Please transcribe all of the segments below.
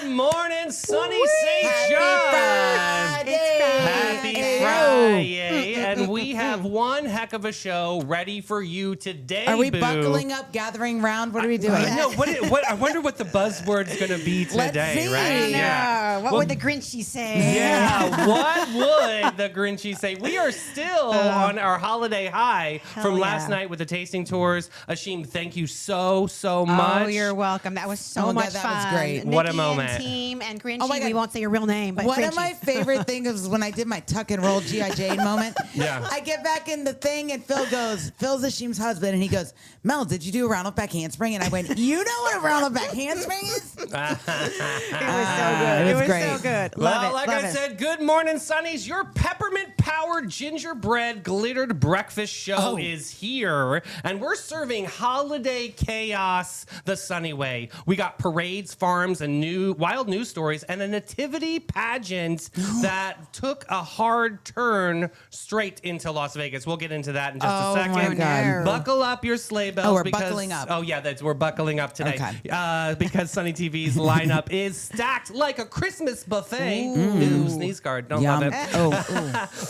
Good morning, sunny St. John. Happy Friday. And we have one heck of a show ready for you today. Are we Boo. buckling up, gathering round? What are we doing? I know. I wonder what the buzzword's going to be Let's today, see. right? Yeah. What Well, would the Grinchy say? Yeah, what would the Grinchy say? We are still on our holiday high from last yeah. night with the tasting tours. Ashim, thank you so much. Oh, you're welcome. That was so Oh my much God, that fun. was great. What a Nikki moment. And team and Grinchy. Oh my God. We won't say your real name, but One Grinchy. of my favorite things was when I did my tuck and roll G.I. Jane moment. Yeah. I get back in the thing and Phil's Ashim's husband, and he goes, Mel, did you do a round up back handspring? And I went, you know what a round up back handspring is? It was so good. It was so great. good. Well, Love it. like love I it. said, good morning, Sunnies. Your peppermint-powered gingerbread glittered breakfast show is here, and we're serving holiday chaos the Sunny way. We got parades, farms, and wild news stories, and a nativity pageant that took a hard turn straight into Las Vegas. We'll get into that in just a second. my God. Buckle up your sleigh bells. Oh, we're because, buckling up. Oh, yeah, we're buckling up today. Okay. Because Sunny TV's lineup is stacked like a Christmas buffet. Ooh, sneeze guard. Don't love it.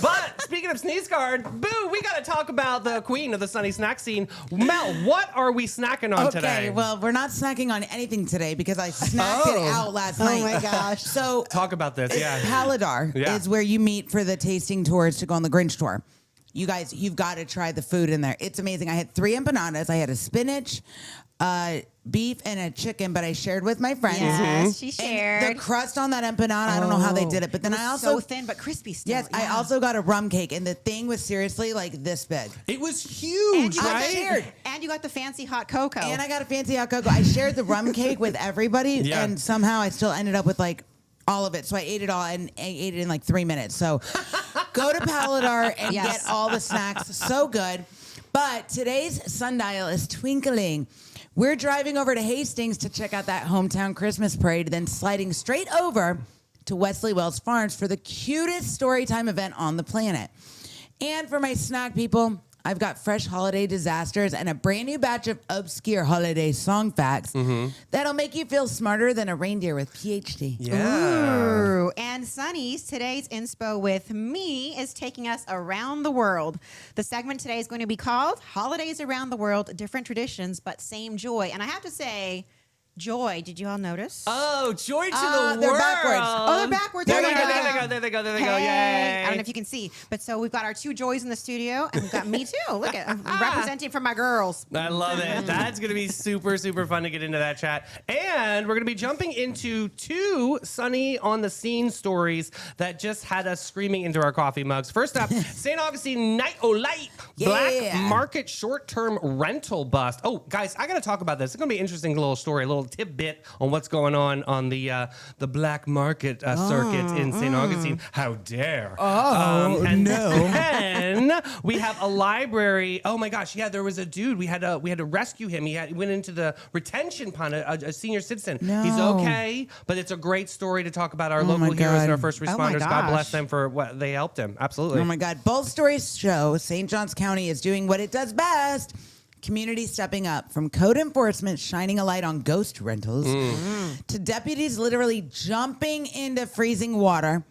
But speaking of sneeze guard, boo, we got to talk about the queen of the Sunny snack scene. Mel, what are we snacking on today? Okay, well, we're not snacking on anything today because I snacked it out last night. Oh my gosh. So Talk about this, yeah. Paladar Yeah. is where you meet for the tasting tours to go on the Grinch tour. You guys, you've got to try the food in there. It's amazing. I had 3 empanadas. I had a spinach, beef, and a chicken, but I shared with my friends. Yes, she And shared. the crust on that empanada, I don't know how they did it, but then It was I also so thin but crispy still. yes, I Yeah. also got a rum cake, and the thing was seriously like this big. It was And huge, you got right? shared. And you got the fancy hot cocoa. And I got a fancy hot cocoa. I shared the rum cake with everybody, Yeah. and somehow I still ended up with like all of it. So I ate it all, and I ate it in like 3 minutes. So go to Paladar and Yes. get all the snacks. So good. But today's sundial is twinkling. We're driving over to Hastings to check out that hometown Christmas parade, then sliding straight over to Wesley Wells Farms for the cutest storytime event on the planet. And for my snack people, I've got fresh holiday disasters and a brand new batch of obscure holiday song facts that'll make you feel smarter than a reindeer with PhD. Yeah. Ooh. And Sunny's today's inspo with me is taking us around the world. The segment today is going to be called Holidays Around the World, Different Traditions, but Same Joy. And I have to say, joy, did you all notice? Oh, joy to the they're world. backwards. Oh, they're backwards. There Oh they my go, there God. they go, there they go, there they go. Hey. Yay. I don't know if you can see, but so we've got our 2 joys in the studio, and we've got me too. Look at I'm representing for my girls. I love it. That's going to be super fun to get into that chat. And we're going to be jumping into 2 Sunny on the Scene stories that just had us screaming into our coffee mugs. First up, St. Augustine Night O Light Black Market Short-Term Rental Bust. Oh, guys, I got to talk about this. It's going to be an interesting little story, a little tidbit on what's going on the black market circuit in St. Augustine. How dare. And then we have a library. Oh my gosh, yeah, there was a dude. We had to rescue him. He went into the retention pond, a senior citizen. No. He's okay, but it's a great story to talk about our local my heroes and God. our first Oh my responders. God bless gosh. them for what they helped him. Absolutely. Oh my God. Both stories show St. Johns County is doing what it does best. Community stepping up, from code enforcement shining a light on ghost rentals to deputies literally jumping into freezing water.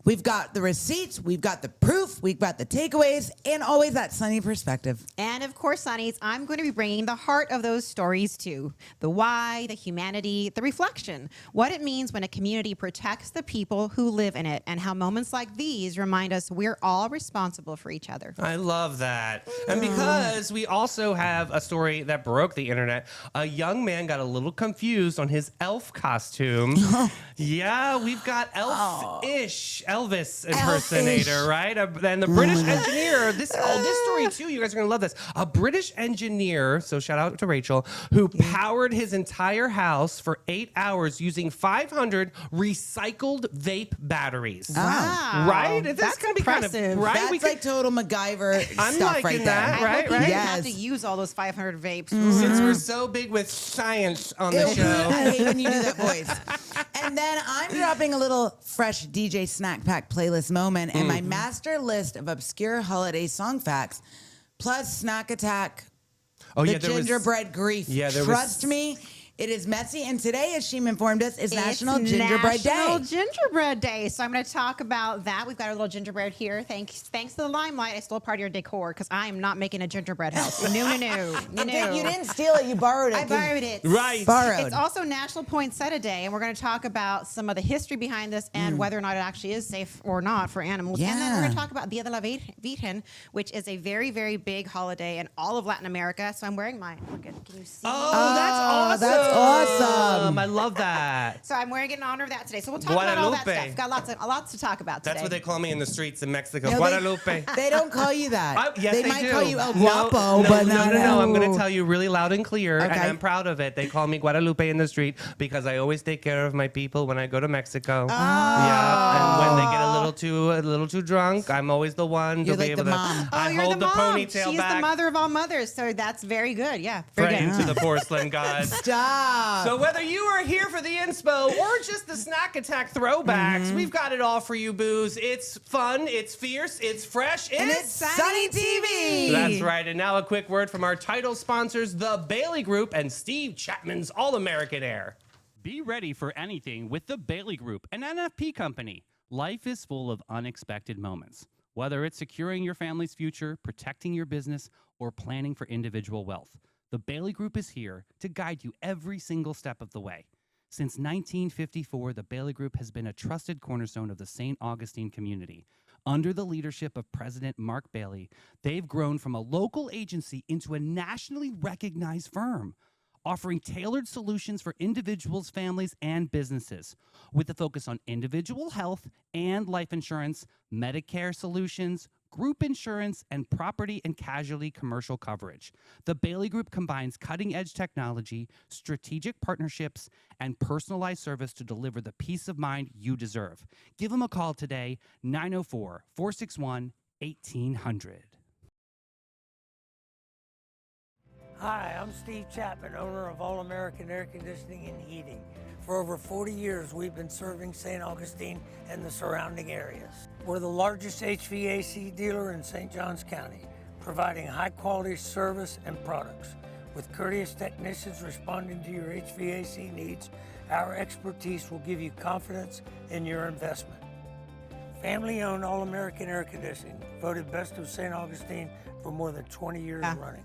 We've got the receipts, we've got the proof, we've got the takeaways, and always that sunny perspective. And of course, Sunnies, I'm going to be bringing the heart of those stories too. The why, the humanity, the reflection. What it means when a community protects the people who live in it, and how moments like these remind us we're all responsible for each other. I love that. And because we also have a story that broke the internet, a young man got a little confused on his elf costume. Yeah, we've got elf-ish, Elvis impersonator, right? And the British engineer, this story too, you guys are going to love this. A British engineer, so shout out to Rachel, who powered his entire house for 8 hours using 500 recycled vape batteries. Wow. Right? This That's is going to be kind of, impressive. right? That's We could- like total MacGyver I'm stuff liking right that, there. I right, hope you right? didn't Yes. have to use all those 500 vapes. Since we're so big with science on the Ew, show. I hate when you do that voice. And then I'm dropping a little fresh DJ Snack Pack playlist moment and my master list of obscure holiday song facts, plus Snack Attack, Oh, the yeah, there was- gingerbread grief. Yeah, there was- Trust me, It is messy, and today, as Sheem informed us, is National Gingerbread National Day. Gingerbread Day. So I'm going to talk about that. We've got our little gingerbread here. Thanks to the limelight, I stole part of your decor because I am not making a gingerbread house. No. You didn't steal it. You borrowed it. I borrowed it. Right. Borrowed. It's also National Poinsettia Day, and we're going to talk about some of the history behind this and whether or not it actually is safe or not for animals. And then we're going to talk about Dia de la Virgen, which is a very, very big holiday in all of Latin America. So I'm wearing mine. Look at, can you see? Oh, that's awesome. That's awesome. I love that. So I'm wearing it in honor of that today. So we'll talk about all that Guadalupe. stuff. Got lots to talk about today. That's what they call me in the streets in Mexico. No, Guadalupe. They don't call you that. Yes, they might do. call you El No, Guapo, but no, not no. I'm going El- to tell you really loud and clear, and Okay. I'm proud of it. They call me Guadalupe in the street because I always take care of my people when I go to Mexico. Yeah, and when they get a little too drunk, I'm always the one You're to be like able the to. mom. Oh, I you're hold the the mom. ponytail She's back. the mother of all mothers, so that's very good. Yeah, very Praying good. to the porcelain god. Stop. So whether you are here for the inspo or just the snack attack throwbacks, we've got it all for you, booze. It's fun, it's fierce, it's fresh, and it's Sunny TV. That's right. And now a quick word from our title sponsors, the Bailey Group and Steve Chapman's All-American Air. Be ready for anything with the Bailey Group, an NFP company. Life is full of unexpected moments. Whether it's securing your family's future, protecting your business, or planning for individual wealth, the Bailey Group is here to guide you every single step of the way. Since 1954, the Bailey Group has been a trusted cornerstone of the St. Augustine community. Under the leadership of President Mark Bailey, they've grown from a local agency into a nationally recognized firm, offering tailored solutions for individuals, families, and businesses, with a focus on individual health and life insurance, Medicare solutions, group insurance, and property and casualty commercial coverage. The Bailey Group combines cutting-edge technology, strategic partnerships, and personalized service to deliver the peace of mind you deserve. Give them a call today, 904-461-1800. Hi, I'm Steve Chapman, owner of All American Air Conditioning and Heating. For over 40 years, we've been serving St. Augustine and the surrounding areas. We're the largest HVAC dealer in St. Johns County, providing high-quality service and products. With courteous technicians responding to your HVAC needs, our expertise will give you confidence in your investment. Family-owned All American Air Conditioning, voted best of St. Augustine for more than 20 years running.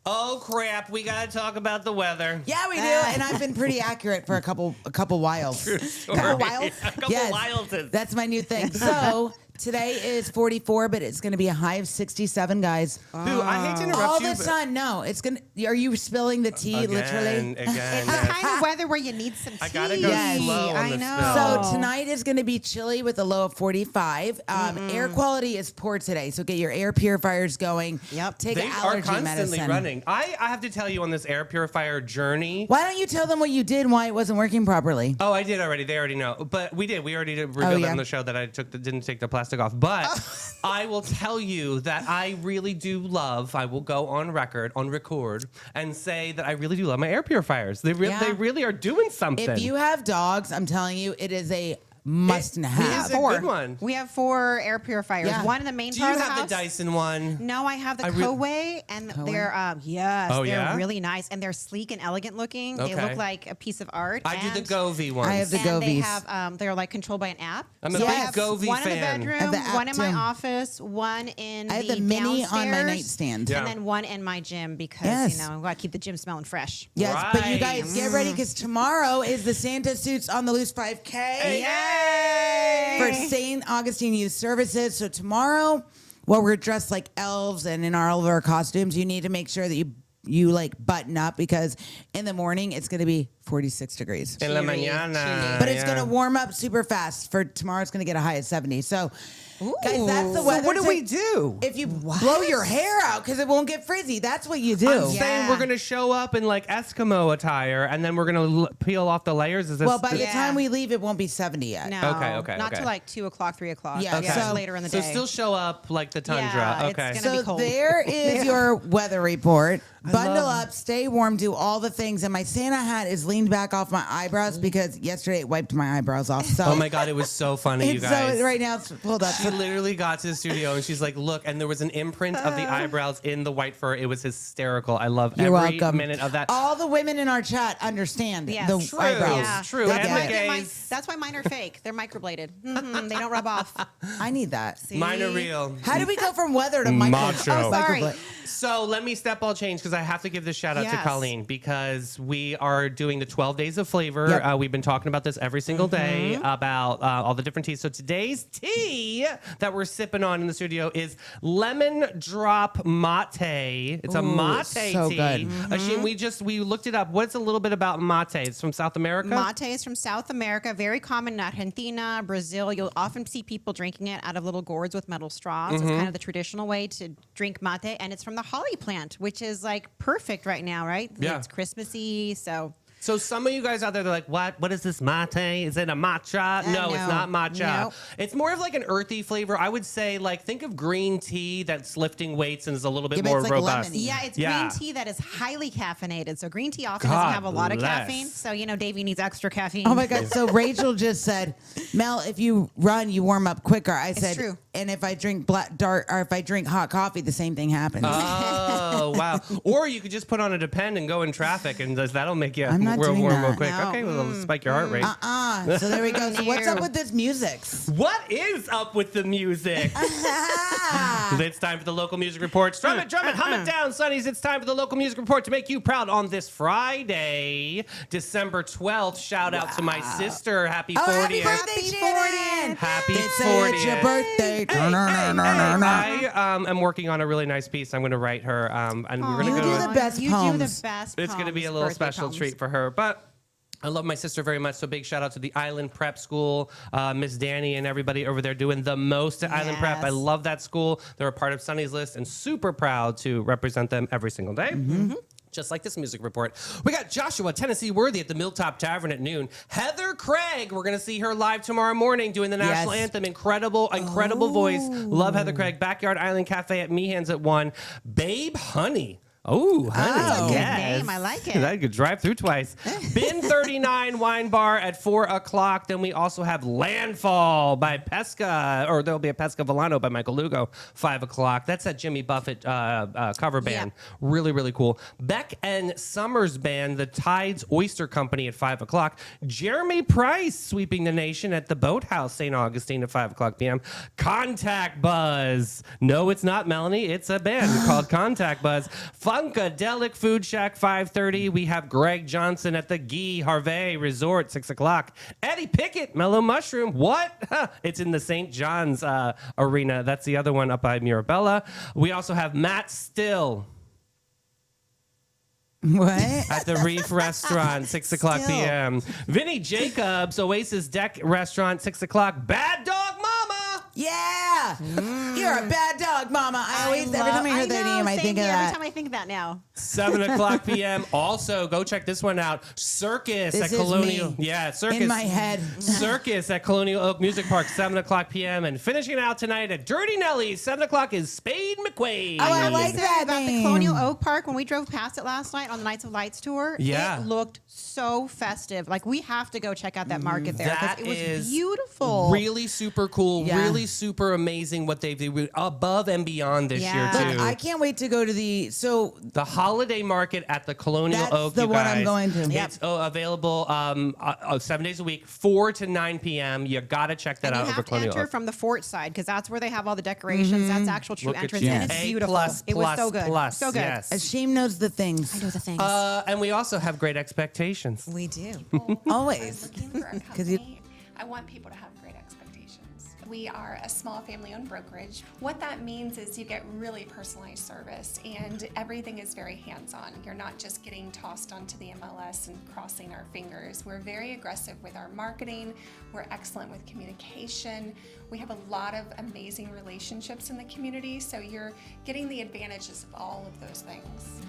Oh, crap. We got to talk about the weather. Yeah, we do. And I've been pretty accurate for a couple whiles. Couple wilds? A couple Yes, wilds. that's my new thing. So today is 44, but it's going to be a high of 67, guys. Boo, I hate to interrupt All you. the but- sun. No, it's going to. Are you spilling the tea, literally? Again, It's the yes. kind of weather where you need some tea. I gotta go Yes. slow on I the know. spill. So tonight is going to be chilly with a low of 45. Air quality is poor today, so get your air purifiers going. Yep. Take They an are allergy constantly medicine. running. I have to tell you on this air purifier journey. Why don't you tell them what you did and why it wasn't working properly? Oh, I did already. They already know. But we did. We already did reveal that yeah? on the show that I didn't take the plastic off. But I will tell you that I really do love. I will go on record, and say that I really do love my air purifiers. They really are doing something. If you have dogs, I'm telling you, it is a must It have. is a good one. We have 4 air purifiers. Yeah. One in the main Do part you of the have house. the Dyson one? No, I have the I re- Coway, and they're yes, Oh, they're yeah? really nice, and they're sleek and elegant looking. They Okay. look like a piece of art. I do the and- Govee ones. I have the And they Govies. have they're like controlled by an app. I'm a So I big have Govee one fan. in the I have bedroom, the app one in my too. office, one in I have the mini on my downstairs, nightstand. Yeah. and then one in my gym because Yes. I got to keep the gym smelling fresh. Yes, but you Right. guys get ready because tomorrow is the Santa Suits on the Loose 5K. Yay! For St. Augustine Youth Services. So tomorrow, while we're dressed like elves and in all of our costumes, you need to make sure that you like button up because in the morning it's going to be 46 degrees. En la Cheery, mañana. But it's yeah. going to warm up super fast. For tomorrow, it's going to get a high of 70. So, guys, that's the So weather. what do to- we do? If you blow your hair out because it won't get frizzy, that's what you do. I'm saying Yeah. we're gonna show up in like Eskimo attire, and then we're gonna peel off the layers. Is this? Well, by the Yeah. time we leave, it won't be 70 yet. No, Okay, not okay. till like 2 o'clock, 3 o'clock. Yeah, Yeah, so- later in the so day. still show up like the tundra. Yeah, it's okay. gonna- So be cold. there is your weather report. Bundle up, stay warm, do all the things. And my Santa hat is leaning cleaned back off my eyebrows because yesterday it wiped my eyebrows off. So Oh my God, it was so funny, you it's guys. so right now. Hold up. She literally got to the studio and she's like, look, and there was an imprint of the eyebrows in the white fur. It was hysterical. I love You're every welcome. minute of that. All the women in our chat understand Yes. the True. eyebrows. Yeah. True. They And get the it. gays. That's why mine are fake. They're microbladed. They don't rub off. I need that. Mine are real. How did we go from weather to Macho. Oh, Sorry. microblade? So let me step all change because I have to give this shout out to Yes. Colleen because we are doing the 12 days of flavor. Yep. We've been talking about this every single day about all the different teas. So today's tea that we're sipping on in the studio is lemon drop mate. It's a Ooh, mate so tea. good. Ashim, we looked it up. What's a little bit about mate? It's from South America. Mate is from South America, very common in Argentina, Brazil. You'll often see people drinking it out of little gourds with metal straws. It's kind of the traditional way to drink mate, and it's from the holly plant, which is like perfect right now, right? Yeah. It's Christmassy, so So some of you guys out there, they're like, what? What is this mate? Is it a matcha? No, it's no. not matcha. Nope. It's more of like an earthy flavor. I would say, like, think of green tea that's lifting weights and is a little bit Yeah, but more it's like robust. lemony. yeah, it's Yeah. green tea that is highly caffeinated. So green tea often God doesn't have a lot of bless. caffeine. So Davey needs extra caffeine. Oh my God. So Rachel just said, Mel, if you run, you warm up quicker. I said, true. and if I drink dark or if I drink hot coffee, the same thing happens. Oh, wow. Or you could just put on a Depend and go in traffic, and that'll make you I'm not real doing warm real that. quick. No. Okay, well, it'll spike your heart rate. So there we go. So what's up No. with this music? What is up with the music? It's time for the local music report. Strum it, drum it, hum it down, Sonnies. It's time for the local music report to make you proud on this Friday, December 12th. Shout out to my sister. Happy 40th. Oh, happy birthday, Happy Shannon. Happy They say it's your 40th. birthday. I am working on a really nice piece. I'm going to write her, and we're going You to do go. the best You do poems. the best. It's going to be a poems, little birthday special poems. treat for her, but. I love my sister very much, so big shout out to the Island Prep School, Miss Danny and everybody over there doing the most at Island Prep. I Yes. love that school. They're a part of Sonny's List and super proud to represent them every single day. Just like this music report. We got Joshua Tennessee Worthy at the Milltop Tavern at noon. Heather Craig, we're going to see her live tomorrow morning doing the national Yes. anthem. Incredible voice. Love Heather Craig. Backyard Island Cafe at Meehan's at 1. Babe Honey. Oh, honey. That's a good yes. name. I like it. I could drive through twice. Bin 39 Wine Bar at 4 o'clock. Then we also have Landfall by Pesca, or there'll be a Pesca Volano by Michael Lugo, 5 o'clock. That's that Jimmy Buffett cover band. Really, really cool. Beck and Summers Band, the Tides Oyster Company at 5 o'clock. Jeremy Price sweeping the nation at the Boathouse, St. Augustine at 5 o'clock p.m. Contact Buzz. No, it's not Melanie. It's a band called Contact Buzz. Funkadelic Food Shack, 5:30. We have Greg Johnson at the Guy Harvey Resort, 6 o'clock. Eddie Pickett, Mellow Mushroom. What? It's in the St. John's Arena. That's the other one up by Mirabella. We also have Matt Still What? at the Reef Restaurant, 6 o'clock Still. p.m. Vinny Jacobs, Oasis Deck Restaurant, 6 o'clock. Bad Dog Mama. Yeah. You're a bad dog, Mama. I always, every time I hear their name, I think of Every that. time I think of that now. 7 o'clock p.m. Also, go check this one out. Circus This at is Colonial. me. Yeah, Circus. In my head. Circus at Colonial Oak Music Park, 7 o'clock p.m. And finishing out tonight at Dirty Nelly's, 7 o'clock is Spade McQuaid. Oh, I have to like say that about name. the Colonial Oak Park when we drove past it last night on the Nights of Lights tour. Yeah. It looked so festive. Like we have to go check out that market there That because it is was beautiful. Really super cool, Yeah. really super amazing what they've done above and beyond this Yeah. year, Look, too. I can't wait to go to The holiday market at the Colonial That's Oak, the you one guys. I'm going to. Yep. It's available 7 days a week, 4 to 9 p.m. You got to check that and out you over have to Colonial enter Oak. from the fort side because that's where they have all the decorations. That's actual true Look at entrance, you. and it's A beautiful. plus, It was so plus, good. plus, So good. yes. Ashim knows the things. I know the things. And we also have great expectations. we do. Always. Looking for a 'Cause you- company, I want people to have great expectations. We are a small family-owned brokerage. What that means is you get really personalized service and everything is very hands-on. You're not just getting tossed onto the MLS and crossing our fingers. We're very aggressive with our marketing. We're excellent with communication. We have a lot of amazing relationships in the community, so you're getting the advantages of all of those things.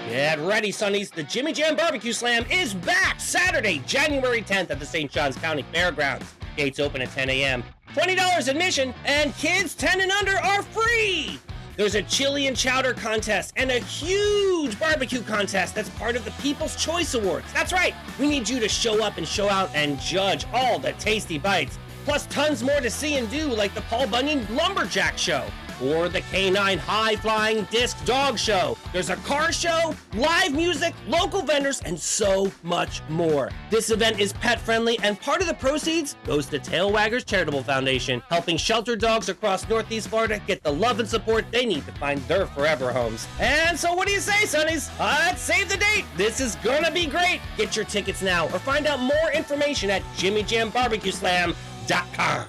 Get ready, Sonnies. The Jimmy Jam Barbecue Slam is back Saturday, January 10th at the St. Johns County Fairgrounds. Gates open at 10 a.m. $20 admission, and kids 10 and under are free. There's a chili and chowder contest and a huge barbecue contest that's part of the People's Choice Awards. That's right, we need you to show up and show out and judge all the tasty bites. Plus tons more to see and do, like the Paul Bunyan Lumberjack Show or the K9 High Flying Disc Dog Show. There's a car show, live music, local vendors, and so much more. This event is pet friendly, and part of the proceeds goes to Tail Waggers Charitable Foundation, helping shelter dogs across Northeast Florida get the love and support they need to find their forever homes. And so what do you say, Sonnies? Let's save the date. This is gonna be great. Get your tickets now or find out more information at JimmyJamBarbecueSlam.com.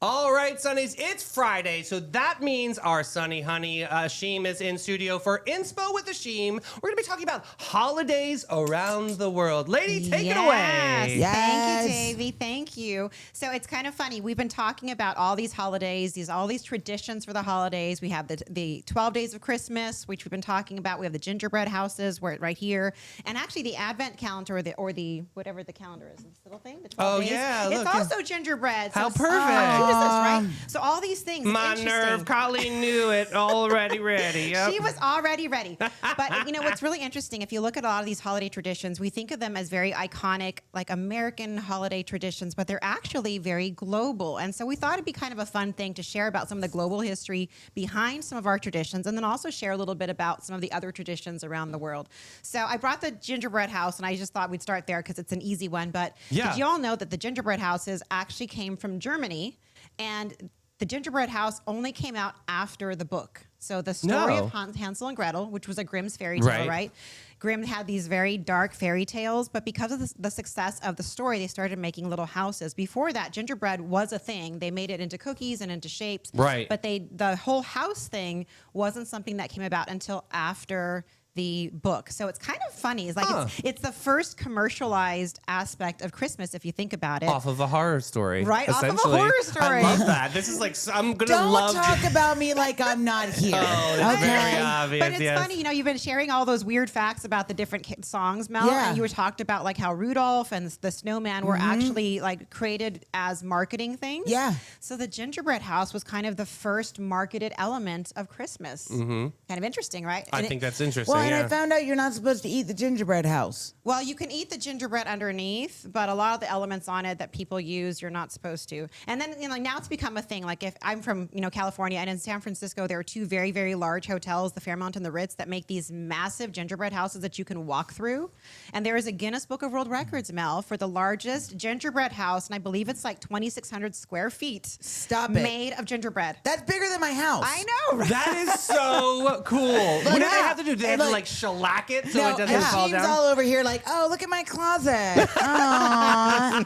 All right, Sonnies, it's Friday, so that means our Sonny Honey Ashim is in studio for Inspo with Ashim. We're going to be talking about holidays around the world. Lady, take it away. Yes. Thank you, Davey. Thank you. So it's kind of funny. We've been talking about all these holidays, all these traditions for the holidays. We have the 12 days of Christmas, which we've been talking about. We have the gingerbread houses, right here, and actually the Advent calendar, or the whatever the calendar is, this little thing. The 12 days. Yeah, it's look. also gingerbread. How so perfect. right? So all these things. My it's nerve, interesting. Colleen knew it already ready. Yep. She was already ready. But you know what's really interesting, if you look at a lot of these holiday traditions, we think of them as very iconic, like American holiday traditions, but they're actually very global. And so we thought it'd be kind of a fun thing to share about some of the global history behind some of our traditions, and then also share a little bit about some of the other traditions around the world. So I brought the gingerbread house, and I just thought we'd start there because it's an easy one. But did you all know that the gingerbread houses actually came from Germany? And the gingerbread house only came out after the book. So the story of Hansel and Gretel, which was a Grimm's fairy tale, right? Grimm had these very dark fairy tales, but because of the success of the story, they started making little houses. Before that, gingerbread was a thing. They made it into cookies and into shapes. Right. But the whole house thing wasn't something that came about until after the book. So it's kind of funny. It's like it's the first commercialized aspect of Christmas, if you think about it. Off of a horror story. Right, off of a essentially. horror story. I love that. This is like, I'm going to Don't love talk about me like I'm not here. It's very obvious. But it's funny, you've been sharing all those weird facts about the different songs, Mel, and you were talked about like how Rudolph and the snowman were actually like created as marketing things. Yeah. So the gingerbread house was kind of the first marketed element of Christmas. Kind of interesting, right? I think that's interesting. Well, and I found out you're not supposed to eat the gingerbread house. Well, you can eat the gingerbread underneath, but a lot of the elements on it that people use, you're not supposed to. And then, now it's become a thing. Like if I'm from, California, and in San Francisco, there are two very, very large hotels, the Fairmont and the Ritz, that make these massive gingerbread houses that you can walk through. And there is a Guinness Book of World Records, Mel, for the largest gingerbread house, and I believe it's like 2,600 square feet. Stop it. Made of gingerbread. That's bigger than my house. I know, right? That is so cool. What do they have to do? Do they have to like shellac it so it doesn't fall Ashim's down? all over here like, oh, look at my closet. Aw.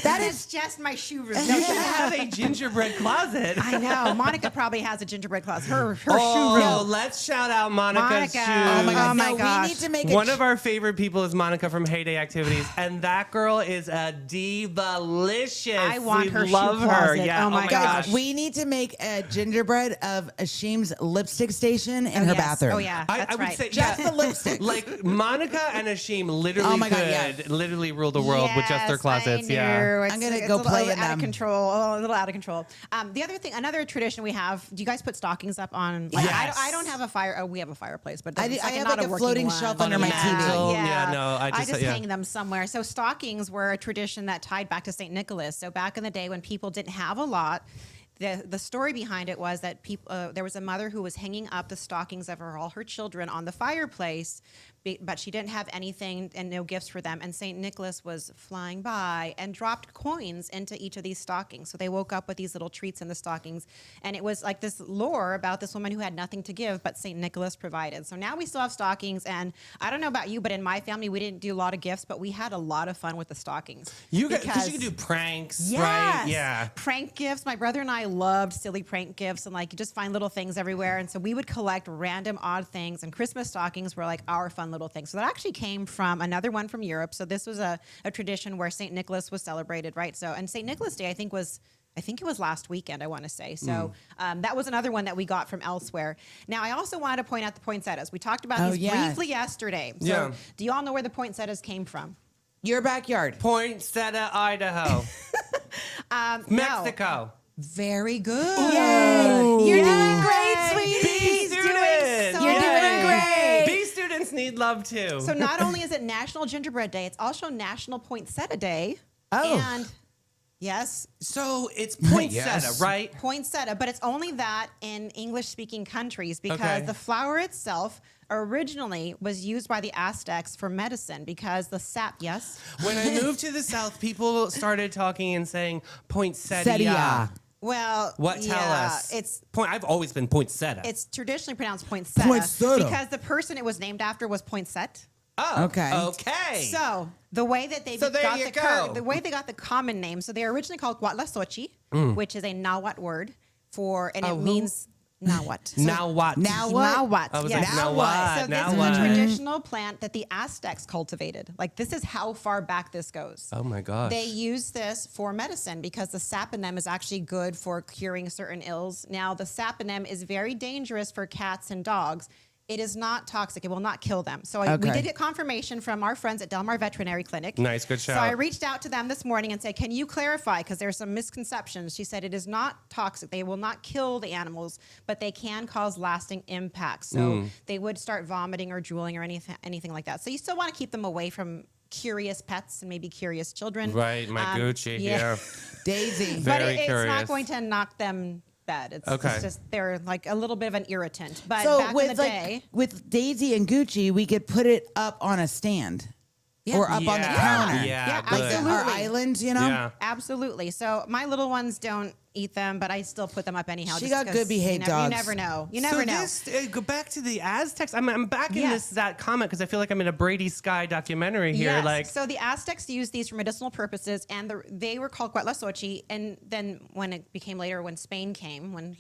That is just my shoe room. You should have a gingerbread closet. I know. Monica probably has a gingerbread closet. Her shoe Oh, room. let's shout out Monica's Monica. shoes. Oh my God. No, my gosh. we need to make One of our favorite people is Monica from Heyday Activities, and that girl is a diva-licious. I want we her shoe love her. closet. Yeah. Oh my gosh. We need to make a gingerbread of Ashim's lipstick station in her yes. bathroom. Oh, yeah. I That's would right. say Just yeah, the lipstick. Like Monica and Ashim literally Oh my God, could literally rule the world with just their Yes, closets. I Yeah. know. I'm gonna It's go a little play in out of them. control. A little out of control. The other thing, another tradition we have. Do you guys put stockings up on? Like, Yes. I don't have a fire. Oh, we have a fireplace, but I it's have not like a working floating one. shelf On under a my mantle. TV. Yeah, no, I just yeah. hang them somewhere. So stockings were a tradition that tied back to St. Nicholas. So back in the day when people didn't have a lot, the story behind it was that there was a mother who was hanging up the stockings of all her children on the fireplace, but she didn't have anything and no gifts for them. And St. Nicholas was flying by and dropped coins into each of these stockings. So they woke up with these little treats in the stockings. And it was like this lore about this woman who had nothing to give, but St. Nicholas provided. So now we still have stockings. And I don't know about you, but in my family, we didn't do a lot of gifts, but we had a lot of fun with the stockings. Because you can do pranks, Yes. right? Yeah. Prank gifts. My brother and I loved silly prank gifts, and like you just find little things everywhere. And so we would collect random odd things, and Christmas stockings were like our fun little things. So that actually came from another one from Europe. So this was a tradition where St. Nicholas was celebrated, right? So, and St. Nicholas Day, I think it was last weekend, I want to say. So that was another one that we got from elsewhere. Now, I also wanted to point out the poinsettias. We talked about these briefly yesterday. So Yeah. do you all know where the poinsettias came from? Your backyard. Poinsettia, Idaho. Mexico. Very good. Yay! You're doing great, B sweetie. students. You're doing great. B students need love too. So not only is it National Gingerbread Day, it's also National Poinsettia Day. Oh. And yes, So it's poinsettia, Yes. right? poinsettia, but it's only that in English-speaking countries because Okay. the flower itself originally was used by the Aztecs for medicine because the sap, yes? When I moved to the South, people started talking and saying poinsettia. Poinsettia. Well, What? Tell yeah, us. It's I've always been poinsettia. it's traditionally pronounced poinsettia, Poinsettia. because the person it was named after was Poinsett. oh, Okay. Okay. So the way that they So there got you the go. the way they got the common name, so they were originally called Cuatlaxochi, which is a Nahuatl word for, and Oh, it who? means Nahuatl. now what? Now what? Nahuatl. I was yes. like, now Now what? what? So Now this what? is a traditional plant that the Aztecs cultivated. Like this is how far back this goes. Oh my gosh. They use this for medicine because the sap in them is actually good for curing certain ills. Now, the sap in them is very dangerous for cats and dogs. It is not toxic. It will not kill them. So we Okay. did get confirmation from our friends at Del Mar Veterinary Clinic. Nice, good So shout. I reached out to them this morning and said, can you clarify? Because there's some misconceptions. She said it is not toxic. They will not kill the animals, but they can cause lasting impacts. So they would start vomiting or drooling or anything like that. So you still want to keep them away from curious pets and maybe curious children. Right, my Gucci. Yeah. Daisy. But Very it's curious. not going to knock them dead. It's Okay. just they're like a little bit of an irritant. But So back in with the like day, with Daisy and Gucci, we could put it up on a stand or up on the Yeah, counter. yeah, Yeah, good. Like absolutely. our islands, you know. Yeah. absolutely. So my little ones don't eat them, but I still put them up anyhow. She just got 'cause good behaved you dogs. never know. You never know. This, go back to the Aztecs. I'm back in Yes. that comment because I feel like I'm in a Brady Sky documentary here. Yes. Like, So the Aztecs used these for medicinal purposes, and they were called Cuatlaxochi. And then when it became later, when Spain came, when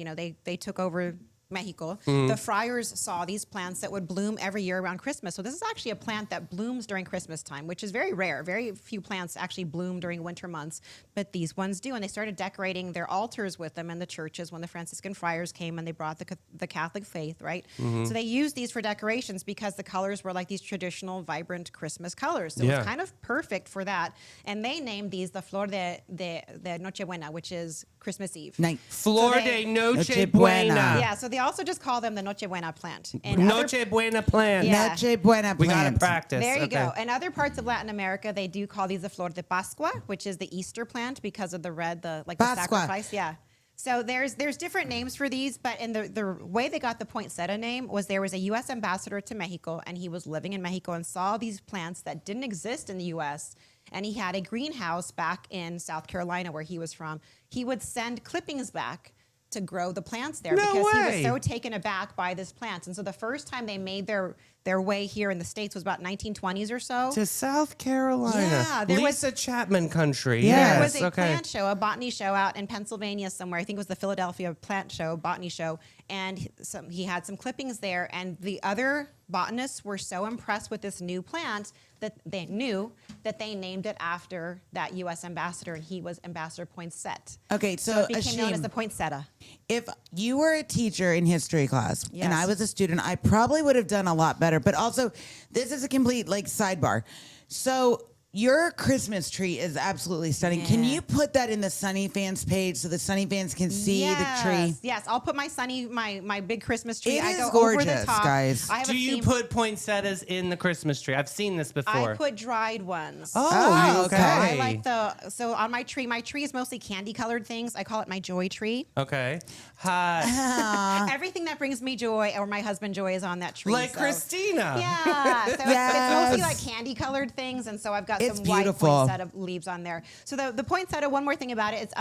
they took over Mexico, the friars saw these plants that would bloom every year around Christmas. So this is actually a plant that blooms during Christmas time, which is very rare. Very few plants actually bloom during winter months, but these ones do. And they started decorating their altars with them in the churches when the Franciscan friars came and they brought the Catholic faith, right? So they used these for decorations because the colors were like these traditional, vibrant Christmas colors. So it Yeah. was kind of perfect for that. And they named these the Flor de Nochebuena, which is Christmas Eve. Night. Flor So de they- Noche Noche Buena. Buena. Yeah, so they also just call them the Nochebuena plant. And other- Noche Buena plant. Yeah. Noche buena We got to plant. practice. There you Okay. go. In other parts of Latin America, they do call these the Flor de Pascua, which is the Easter plant because of the red, the Pascua. sacrifice. Yeah. So there's different names for these, but in the way they got the poinsettia name was there was a U.S. ambassador to Mexico, and he was living in Mexico and saw these plants that didn't exist in the U.S., and he had a greenhouse back in South Carolina where he was from. He would send clippings back to grow the plants there No because he way. was so taken aback by this plant. And so the first time they made their way here in the States was about 1920s or so. To South Carolina. Yeah, there was- Lisa Chapman country. Yeah. There was Yes. a Okay. plant show, a botany show out in Pennsylvania somewhere. I think it was the Philadelphia Plant Show, Botany Show. And he had some clippings there. And the other botanists were so impressed with this new plant that they knew that they named it after that U.S. ambassador. And he was Ambassador Poinsett. Okay, So so it became known as Ashim, the poinsettia. if you were a teacher in history class and Yes. I was a student, I probably would have done a lot better. But also, this is a complete like sidebar. So your Christmas tree is absolutely stunning. Can Yeah. you put that in the Sunny Fans page so the Sunny Fans can see the tree? Yes, I'll put my big Christmas tree. It I is go over gorgeous, the top. guys. I have Do a you theme. put poinsettias in the Christmas tree? I've seen this before. I put dried ones. Oh, okay. okay. I like so on my tree is mostly candy colored things. I call it my joy tree. Okay. Hi. Everything that brings me joy or my husband joy is on that tree. Like so- Christina. Yeah, so it's Yes. mostly like candy colored things, and so I've got It's some beautiful. white poinsettia leaves on there. So the poinsettia, one more thing about it,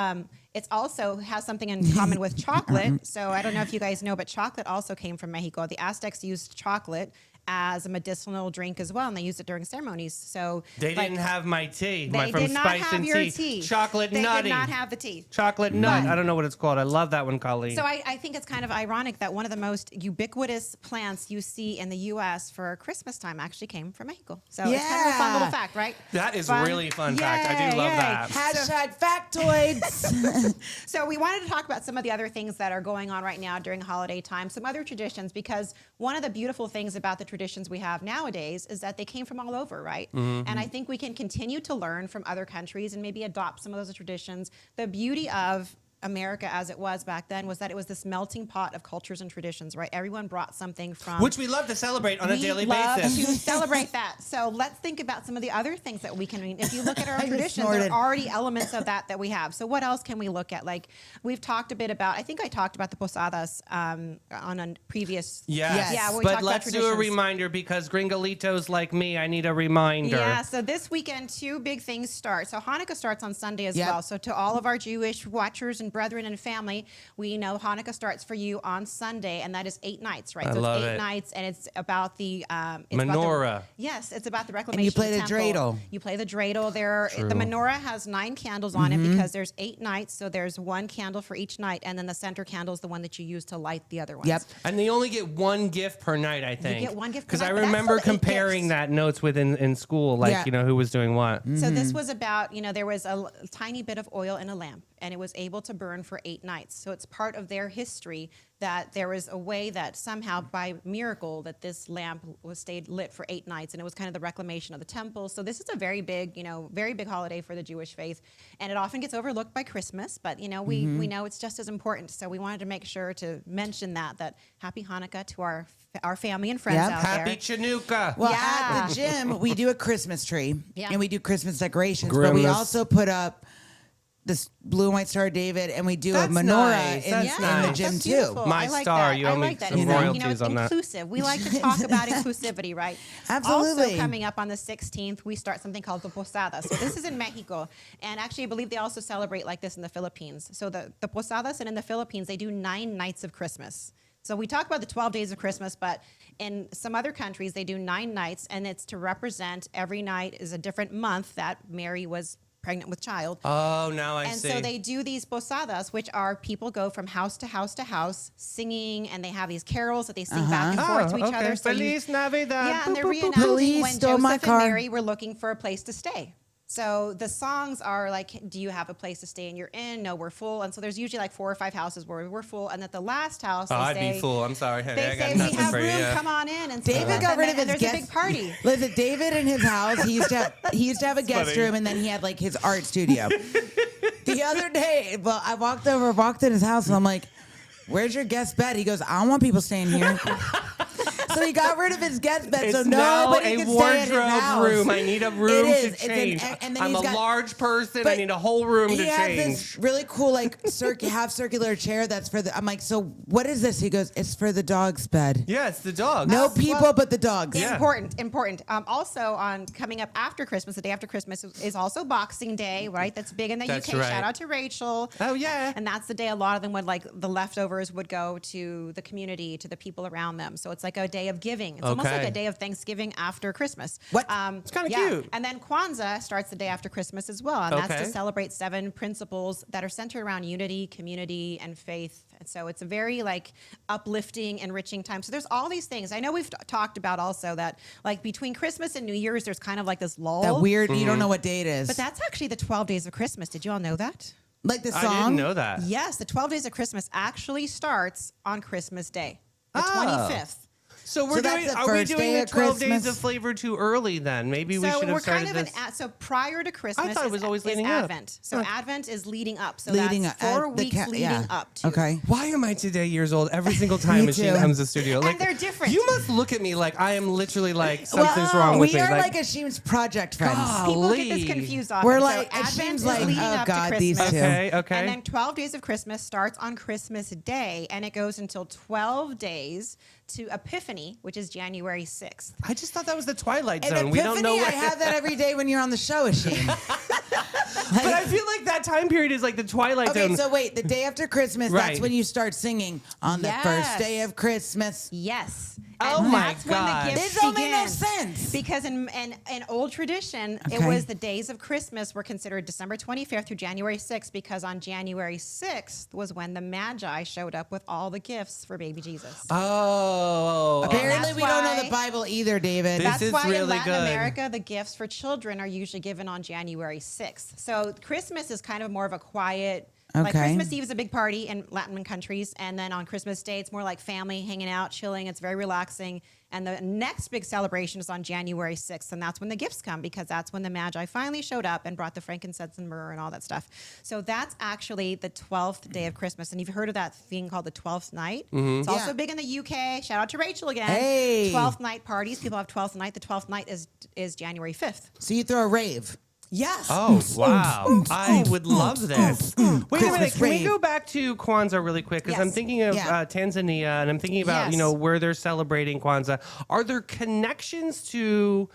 it's also has something in common with chocolate. So I don't know if you guys know, but chocolate also came from Mexico. The Aztecs used chocolate as a medicinal drink as well, and they used it during ceremonies. So They like, didn't have my tea. They From did not Spice have and your tea. Chocolate They nutty. did not have the tea. Chocolate nut. I don't know what it's called. I love that one, Colleen. So I think it's kind of ironic that one of the most ubiquitous plants you see in the U.S. for Christmas time actually came from Mexico. So it's kind of a fun little Yeah. fact, right? that is Fun. really fun fact. I do Yay, love yay. that. Hashtag factoids. So we wanted to talk about some of the other things that are going on right now during holiday time, some other traditions, because one of the beautiful things about the traditions we have nowadays is that they came from all over, right? Mm-hmm. And I think we can continue to learn from other countries and maybe adopt some of those traditions. The beauty of America as it was back then was that it was this melting pot of cultures and traditions, right? Everyone brought something from Which we love to celebrate on a daily love basis. to celebrate that. So let's think about some of the other things that we can. If you look at our I just traditions, snorted. there are already elements of that we have. So what else can we look at? Like we've talked a bit about. I think I talked about the posadas on a previous. Yes. Yeah, we but talked about let's do a traditions. reminder because gringolitos like me, I need a reminder. Yeah, so this weekend, two big things start. So Hanukkah starts on Sunday as Yep. well. So to all of our Jewish watchers and brethren and family, we know Hanukkah starts for you on Sunday, and that is 8 nights, right? I so love it's 8 it. nights, and it's about the Menorah. Yes, it's about the reclamation. you play of the temple. dreidel. You play the dreidel. The menorah has 9 candles on Mm-hmm. it because there's 8 nights, so there's 1 candle for each night, and then the center candle is the one that you use to light the other ones. Yep. And they only get one gift per night, I think. get one gift per Because I night, but that's remember still 8 comparing gifts. that notes in school, like, Yeah. who was doing what. So this was about, there was a tiny bit of oil in a lamp, and it was able to burn for 8 nights. So it's part of their history that there was a way that somehow by miracle that this lamp stayed lit for 8 nights, and it was kind of the reclamation of the temple. So this is a very big holiday for the Jewish faith, and it often gets overlooked by Christmas, but we know it's just as important. So we wanted to make sure to mention that Happy Hanukkah to our family and friends Yep. out Happy there. Chanukah. Well, Yeah. at the gym, we do a Christmas tree Yeah. and we do Christmas decorations, but we Grimace. also put up this blue and white Star of David, and we do That's a menorah nice. in, That's in nice. the gym that's too. beautiful. My I like star, that. you I owe me like that. some It's royalties it's on that. inclusive. We like to talk about inclusivity, right? Absolutely. Also, coming up on the 16th, we start something called the Posada. So this is in Mexico, and actually, I believe they also celebrate like this in the Philippines. So the Posadas, and in the Philippines, they do 9 nights of Christmas. So we talk about the 12 days of Christmas, but in some other countries, they do 9 nights, and it's to represent every night is a different month that Mary was pregnant with child. Oh, now I And see. so they do these posadas, which are people go from house to house to house singing, and they have these carols that they sing back and forth to each okay. other. So you- Feliz Navidad. yeah, and they're Boop, boop, boop, boop. reenacting Police when stole my Joseph and car. Mary were looking for a place to stay. So the songs are like, do you have a place to stay in your inn? No, we're full. And so there's usually like 4 or 5 houses where we're full. And at the last house, Oh, they I'd say, be full. I'm sorry. Hey, they I got say, we nothing have for room, you. come on in. And David stuff. got And rid of then- his and there's guest. a big party. Listen, David in his house, he used to have a guest funny. room, and then he had like his art studio. The other day, well, I walked in his house, and I'm like, "Where's your guest bed?" He goes, "I don't want people staying here." So he got rid of his guest bed, so It's now nobody a can stay at his wardrobe house. room. I need a room It is. to It's an- change. and then I'm he's a got- large person. I But need a whole room he to has change. this really cool, like, half circular chair that's for the. I'm like, so what is this? He goes, it's for the dog's bed. Yeah, it's the dog. No people well, but the dogs. Yeah. Important. Also, on coming up after Christmas, the day after Christmas is also Boxing Day, right? That's big in the That's UK. right. Shout out to Rachel. Oh, yeah. And that's the day a lot of them would like the leftovers would go to the community, to the people around them. So it's like a day of giving. It's almost Okay. like a day of Thanksgiving after Christmas. What? It's kinda cute. And then Kwanzaa starts the day after Christmas as well, and that's Okay. to celebrate 7 principles that are centered around unity, community, and faith. And so it's a very like uplifting, enriching time. So there's all these things. I know we've talked about also that like between Christmas and New Year's, there's kind of like this lull. That weird, you Mm-hmm. don't know what day it is. But that's actually the 12 days of Christmas. Did you all know that? like the I song. didn't know that. Yes, the 12 days of Christmas actually starts on Christmas Day, the Oh. 25th. So we're So that's doing. the Are we first doing day the of 12 days Christmas? of flavor too early? Then maybe we So should we're have started kind of this. so prior to Christmas. thought it was always leading up. Advent. So Advent is leading up. So Leading that's up, 4 the weeks leading yeah. up to. Okay. Why am I today years old every single time Me Machine too. comes to the studio? Like they're different. You must look at me like I am literally like something's wrong with we me. are like Ashim's project friends. People get this Golly. confused often. We're So like- it Advent seems is like, leading oh up God, to these Christmas. two. Okay. And then 12 Days of Christmas starts on Christmas Day, and it goes until 12 days to Epiphany, which is January 6th. I just thought that was the Twilight And Zone. We don't know. Epiphany, I have that every day when you're on the show, Ashim. But I feel like that time period is like the Twilight Okay, Zone. so wait, the day after Christmas, Right. that's when you start singing on the first Yes. day of Christmas. Yes. Oh And my that's when gosh. the gifts This don't make no begin. sense. Because in old tradition, it Okay. was the days of Christmas were considered December 25th through January 6th, because on January 6th was when the Magi showed up with all the gifts for baby Jesus. Oh. Apparently, that's we don't know why- the Bible either, David. This That's is why in really Latin good. America, the gifts for children are usually given on January 6th. So Christmas is kind of more of a quiet, like Okay. Christmas Eve is a big party in Latin countries. And then on Christmas Day, it's more like family hanging out, chilling. It's very relaxing. And the next big celebration is on January 6th. And that's when the gifts come, because that's when the Magi finally showed up and brought the frankincense and myrrh and all that stuff. So that's actually the 12th day of Christmas. And you've heard of that thing called the 12th night. It's also big in the UK. Shout out to Rachel again. Hey. 12th night parties. People have 12th night. The 12th night is January 5th. So you throw a rave. Yes. Oh, wow. I would love this. Wait a minute. Christmas Can we rave. go back to Kwanzaa really quick? Because I'm Yes. thinking of Yeah. Tanzania, and I'm thinking about, Yes. where they're celebrating Kwanzaa. Are there connections to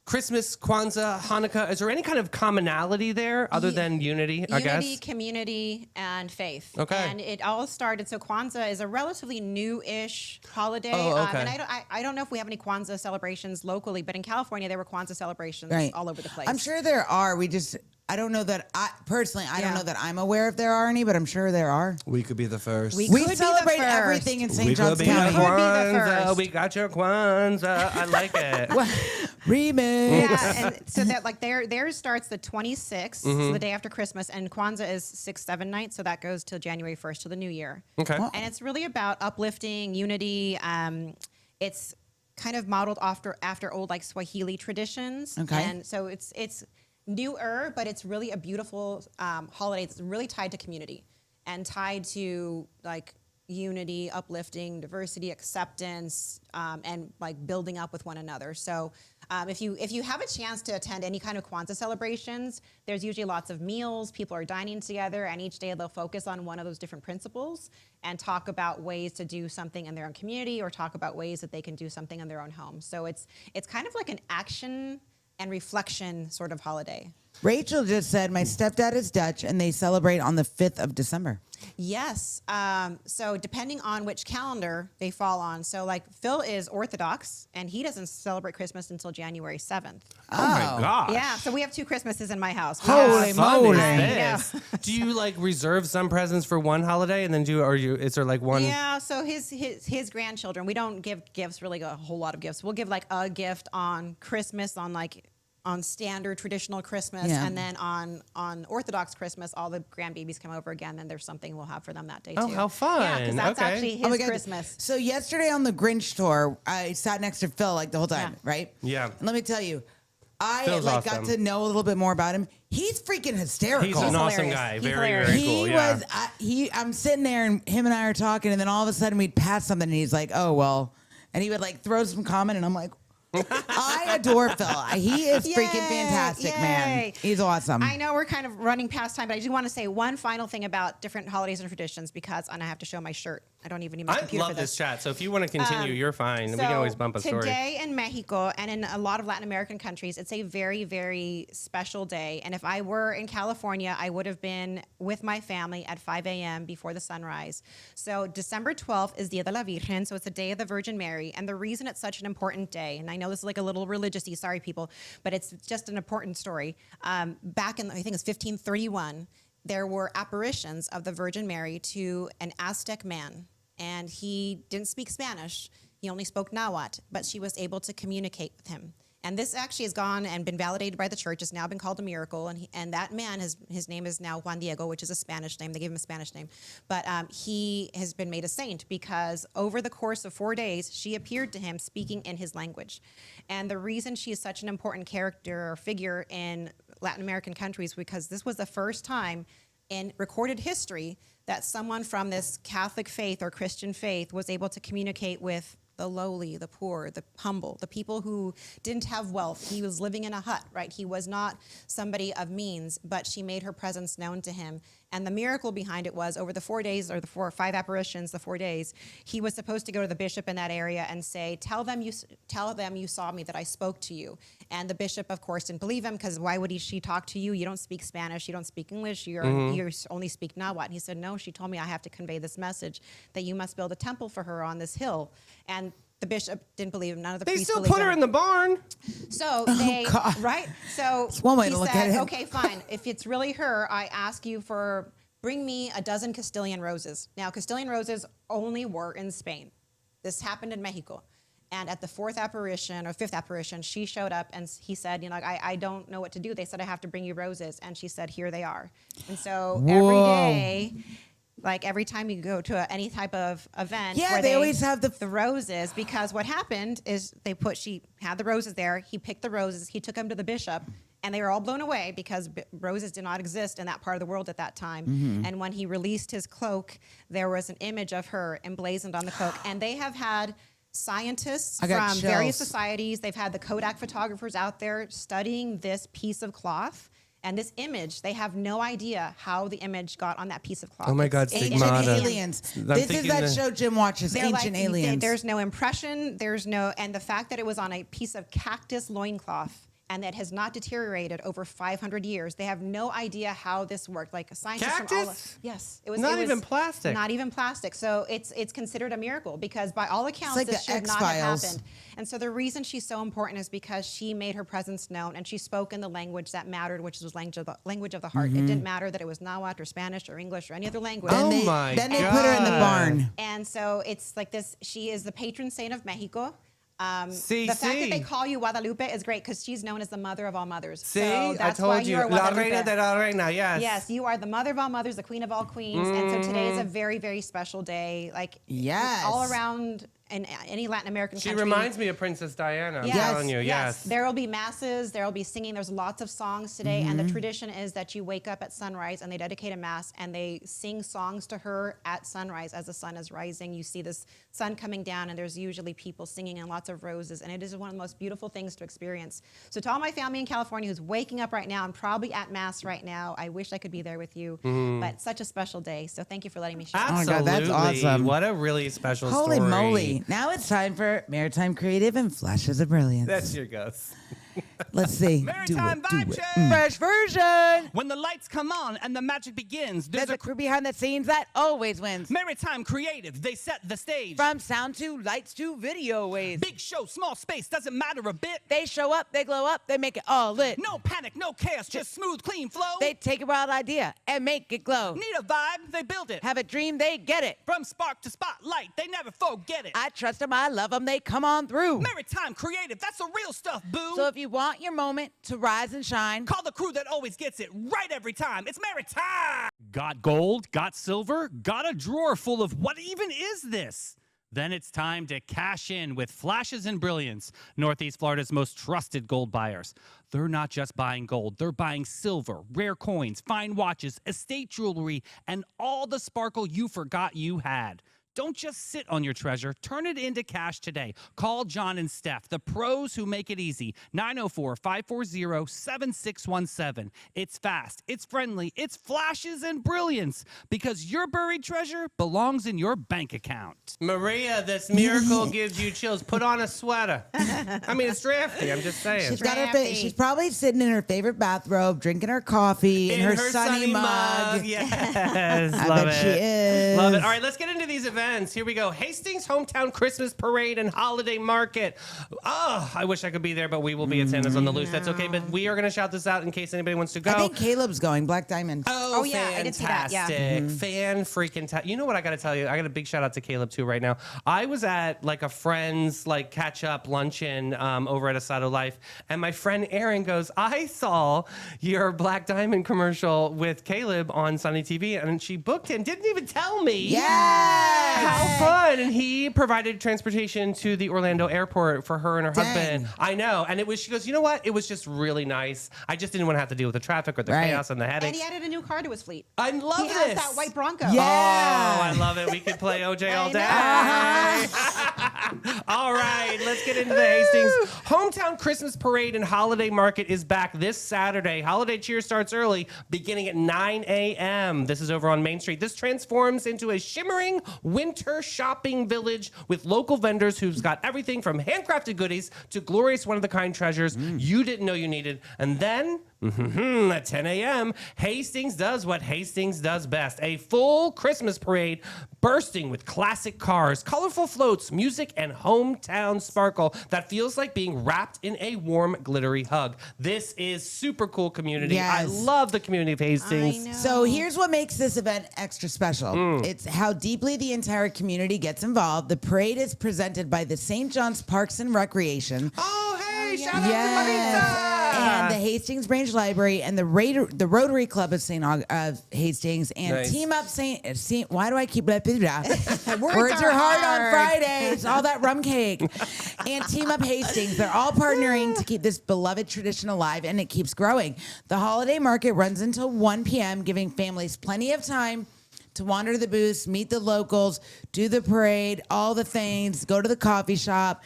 Christmas, Kwanzaa, Hanukkah? Is there any kind of commonality there other than unity, I guess? Unity, community, and faith. Okay. And it all started. So Kwanzaa is a relatively new-ish holiday. Oh, okay. And I don't know if we have any Kwanzaa celebrations locally, but in California there were Kwanzaa celebrations Right. all over the place. I'm sure there are. I don't know that I Yeah. don't know that I'm aware if there are any, but I'm sure there are. We could be the first. We We could be the celebrate first. everything in We St. could Johns be the County. first. Kwanzaa, we got your Kwanzaa. I like it. Remix. Yeah, and so that like theirs starts the 26th, so the day after Christmas, and Kwanzaa is 6, 7 nights, so that goes till January 1st, to the new year. Okay. And it's really about uplifting, unity. It's kind of modeled after old like Swahili traditions. Okay. And so it's newer, but it's really a beautiful holiday. It's really tied to community and tied to like unity, uplifting, diversity, acceptance, and like building up with one another. So if you have a chance to attend any kind of Kwanzaa celebrations, there's usually lots of meals, people are dining together, and each day they'll focus on one of those different principles and talk about ways to do something in their own community or talk about ways that they can do something in their own home. So it's kind of like an action and reflection sort of holiday. Rachel just said my stepdad is Dutch and they celebrate on the 5th of December. Yes. So depending on which calendar they fall on. So like Phil is Orthodox and he doesn't celebrate Christmas until January 7th. Oh my gosh. Yeah. So we have 2 Christmases in my house. We Holy have- Fun moly. is this? Do you like reserve some presents for one holiday and then is there like one? Yeah, so his grandchildren, we don't give gifts, really a whole lot of gifts. We'll give like a gift on Christmas, on standard traditional Christmas, Yeah. and then on Orthodox Christmas, all the grandbabies come over again, and there's something we'll have for them that day Oh, too. how fun. Yeah, because that's Okay. actually Oh my his God. Christmas. So yesterday on the Grinch tour, I sat next to Phil like the whole time, Yeah. right? Yeah. And let me tell you, I Phil's got awesome. to know a little bit more about him. He's freaking hysterical. He's an awesome hilarious. guy. He's Very, hilarious. very He cool. Yeah. was, I'm sitting there and him and I are talking, and then all of a sudden we'd pass something, and he's like, "Oh well," and he would like throw some comment, and I'm like, I adore Phil. He is freaking Yay, fantastic, man. yay. He's awesome. I know we're kind of running past time, but I do want to say one final thing about different holidays and traditions and I have to show my shirt. I don't even need my I computer love for this chat. So if you want to continue, you're fine. we So can always bump a story. Today in Mexico and in a lot of Latin American countries, it's a very, very special day. And if I were in California, I would have been with my family at 5 a.m. before the sunrise. So December 12th is Dia de la Virgen, so it's the day of the Virgin Mary. And the reason it's such an important day, and I know this is like a little religious-y, sorry people, but it's just an important story. Back in, I think it's 1531, there were apparitions of the Virgin Mary to an Aztec man. And he didn't speak Spanish. He only spoke Nahuatl, but she was able to communicate with him. And this actually has gone and been validated by the church. It's now been called a miracle. And that man, his name is now Juan Diego, which is a Spanish name. They gave him a Spanish name. But he has been made a saint because over the course of 4 days, she appeared to him speaking in his language. And the reason she is such an important character or figure in Latin American countries, because this was the first time in recorded history that someone from this Catholic faith or Christian faith was able to communicate with the lowly, the poor, the humble, the people who didn't have wealth. He was living in a hut, right? He was not somebody of means, but she made her presence known to him. And the miracle behind it was over the 4 days, or the 4 or 5 apparitions, the 4 days, he was supposed to go to the bishop in that area and say, tell them you saw me, that I spoke to you. And the bishop, of course, didn't believe him, because why would she talk to you? You don't speak Spanish, you don't speak English, you only speak Nahuatl. And he said, no, she told me I have to convey this message, that you must build a temple for her on this hill. And the bishop didn't believe him. None of the They priests still believed put her him. in the barn. So they, God. right? So It's one way he to look said, at it. okay, fine. If it's really her, I ask you bring me a dozen Castilian roses. Now, Castilian roses only were in Spain. This happened in Mexico. And at the 4th apparition or 5th apparition, she showed up and he said, I don't know what to do. They said, I have to bring you roses. And she said, here they are. And so every day, like every time you go to any type of event. Yeah, where they always have the roses, because what happened is she had the roses there. He picked the roses. He took them to the bishop. And they were all blown away because roses did not exist in that part of the world at that time. Mm-hmm. And when he released his cloak, there was an image of her emblazoned on the cloak. And they have had scientists I got from various chills. societies. They've had the Kodak photographers out there studying this piece of cloth. And this image, they have no idea how the image got on that piece of cloth. Oh my God, It's Ancient Stigmata. Aliens. I'm This is thinking that the- show Jim watches, They're Ancient like, Aliens. There's no impression. And the fact that it was on a piece of cactus loincloth and that has not deteriorated over 500 years. They have no idea how this worked. Like scientists from all Cactus? yes, Not even plastic. Not even plastic. So it's considered a miracle because by all accounts like this the should not have X-Files. happened. And so the reason she's so important is because she made her presence known and she spoke in the language that mattered, which was language of the heart. It didn't matter that it was Nahuatl or Spanish or English or any other language. Oh Then my Then they put her in the God. barn. And so it's like this. She is the patron saint of Mexico. See, the fact see. that they call you Guadalupe is great because she's known as the mother of all mothers. See, so that's I why told you. are La Guadalupe. Reina de la Reina, yes. Yes, you are the mother of all mothers, the queen of all queens. And so today is a very, very special day. Like Yes. all around in any Latin American She country. reminds me of Princess Diana. I'm Yes, telling you, yes. There will be masses. There will be singing. There's lots of songs today. And the tradition is that you wake up at sunrise and they dedicate a mass and they sing songs to her at sunrise as the sun is rising. You see this sun coming down and there's usually people singing and lots of roses. And it is one of the most beautiful things to experience. So to all my family in California who's waking up right now and probably at mass right now, I wish I could be there with you. But such a special day. So thank you for letting me share. my Absolutely. God, that's awesome. What a really special Holy story. moly. Now it's time for Maritime Creative and Flashes of Brilliance. That's your guess. Let's see. Maritime do Vibe it. Check. Fresh version. When the lights come on and the magic begins, There's a crew behind the scenes that always wins. Maritime Creative. They set the stage. From sound to lights to video waves. Big show, small space, doesn't matter a bit. They show up, they glow up, they make it all lit. No panic, no chaos, just smooth, clean flow. They take a wild idea and make it glow. need a vibe, they build it. Have a dream, they get it. From spark to spotlight, they never forget it. I trust them, I love them, they come on through. Maritime Creative, that's the real stuff, boo. So if you want your moment to rise and shine, Call the crew that always gets it right every time. It's Maritime. Got gold? Got silver? Got a drawer full of what even is this? Then it's time to cash in with Flashes and Brilliance, Northeast Florida's most trusted gold buyers. They're not just buying gold, they're buying silver, rare coins, fine watches, estate jewelry, and all the sparkle you forgot you had. Don't just sit on your treasure. Turn it into cash today. Call John and Steph, the pros who make it easy. 904-540-7617. It's fast, it's friendly, it's Flashes and Brilliance, because your buried treasure belongs in your bank account. Maria, this miracle gives you chills. Put on a sweater. I mean, it's drafty. I'm just saying. she's got her Drafty. she's probably sitting in her favorite bathrobe, drinking her coffee in her sunny mug. Yes, I love bet it. she is. Love it. All right, let's get into these events. Here we go. Hastings Hometown Christmas Parade and Holiday Market. Oh, I wish I could be there, but we will be at Santa's on the Loose. That's okay, but we are going to shout this out in case anybody wants to go. I think Caleb's going, Black Diamond. Oh, yeah, I did see that, yeah. fantastic. Fan freaking You know what I got to tell you? I got a big shout out to Caleb too right now. I was at like a friend's like catch up luncheon over at Asado Life, and my friend Erin goes, I saw your Black Diamond commercial with Caleb on Sunny TV, and she booked him. Didn't even tell me. Yes! How fun! And he provided transportation to the Orlando airport for her and her Dang. husband. I know. And it was, she goes, you know what? It was just really nice. I just didn't want to have to deal with the traffic or the Right. chaos and the And headaches. he added a new car to his fleet. I love He this. has that white Bronco. Yeah. Oh, I love it. We could play OJ all day. All right, let's get into the Hastings Hometown Christmas Parade and Holiday Market is back this Saturday. Holiday cheer starts early, beginning at 9 a.m. This is over on Main Street. This transforms into a shimmering winter shopping village with local vendors who've got everything from handcrafted goodies to glorious one-of-the-kind treasures you didn't know you needed. And then at 10 a.m., Hastings does what Hastings does best. A full Christmas parade bursting with classic cars, colorful floats, music, and hometown sparkle that feels like being wrapped in a warm, glittery hug. This is super cool community. I Yes. love the community of Hastings. I know. So here's what makes this event extra special. It's how deeply the entire community gets involved. The parade is presented by the St. John's Parks and Recreation. Oh, hey, shout out Yes. to Marita! and the Hastings Branch Library and the Rotary Club of Hastings and Nice. Team Up St. Why do I keep that? Words are hard on Fridays. All that rum cake. And Team Up Hastings. They're all partnering to keep this beloved tradition alive, and it keeps growing. The holiday market runs until 1 p.m., giving families plenty of time to wander to the booths, meet the locals, do the parade, all the things, go to the coffee shop,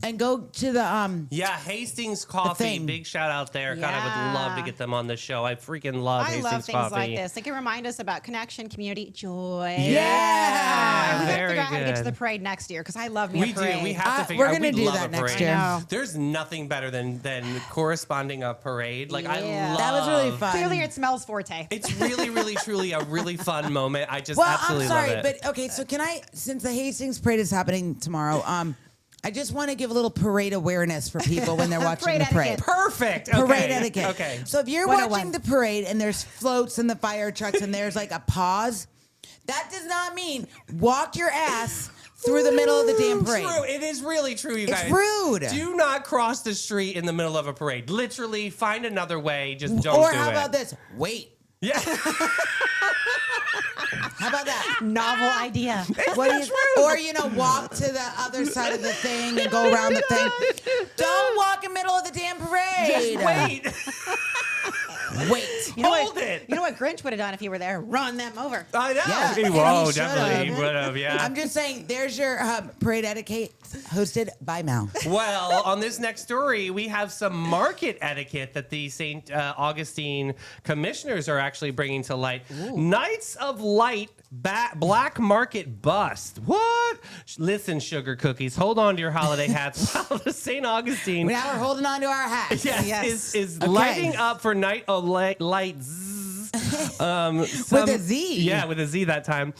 and go to the Yeah, Hastings Coffee. thing. Big shout out there. God, I would love to Yeah. get them on the show. I freaking love I Hastings love things Coffee. like this. They can remind us about connection, community, joy. Yeah, We have to very figure out how to get to the good. parade next year because I love me We a parade. do. We have to we're figure out. gonna We'd do love that a next parade. year. I know. There's nothing better than corresponding a parade. Like I Yeah. love. That was really fun. Clearly, it smells forte. It's really, really, truly a really fun moment. I just Well, absolutely I'm sorry, love it. but okay. So can I, since the Hastings Parade is happening tomorrow, I just want to give a little parade awareness for people when they're watching Parade the parade. etiquette. Perfect. Okay. Parade etiquette. Okay. So if you're 101. watching the parade and there's floats and the fire trucks and there's like a pause, that does not mean walk your ass through the middle of the damn parade. True. It is really true, you It's guys. rude. Do not cross the street in the middle of a parade. Literally, find another way. Just don't Or do how it. about this? Wait. Yeah. How about that? Novel idea. What do you, or walk to the other side of the thing and go around the thing. Don't walk in the middle of the damn parade. Just wait. Wait. Hold it. You know what Grinch would have done if he were there? Run them over. I know. Yeah, He and whoa, he definitely should've. would have. Yeah. I'm just saying, there's your parade etiquette hosted by Mal. Well, on this next story, we have some market etiquette that the St. Augustine commissioners are actually bringing to light. Knights of Light black market bust. What? Listen, sugar cookies, hold on to your holiday hats while the St. Augustine Now we're holding on to our hats. yes, is Okay. lighting up for Night of Lights. With a Z. Yeah, with a Z that time.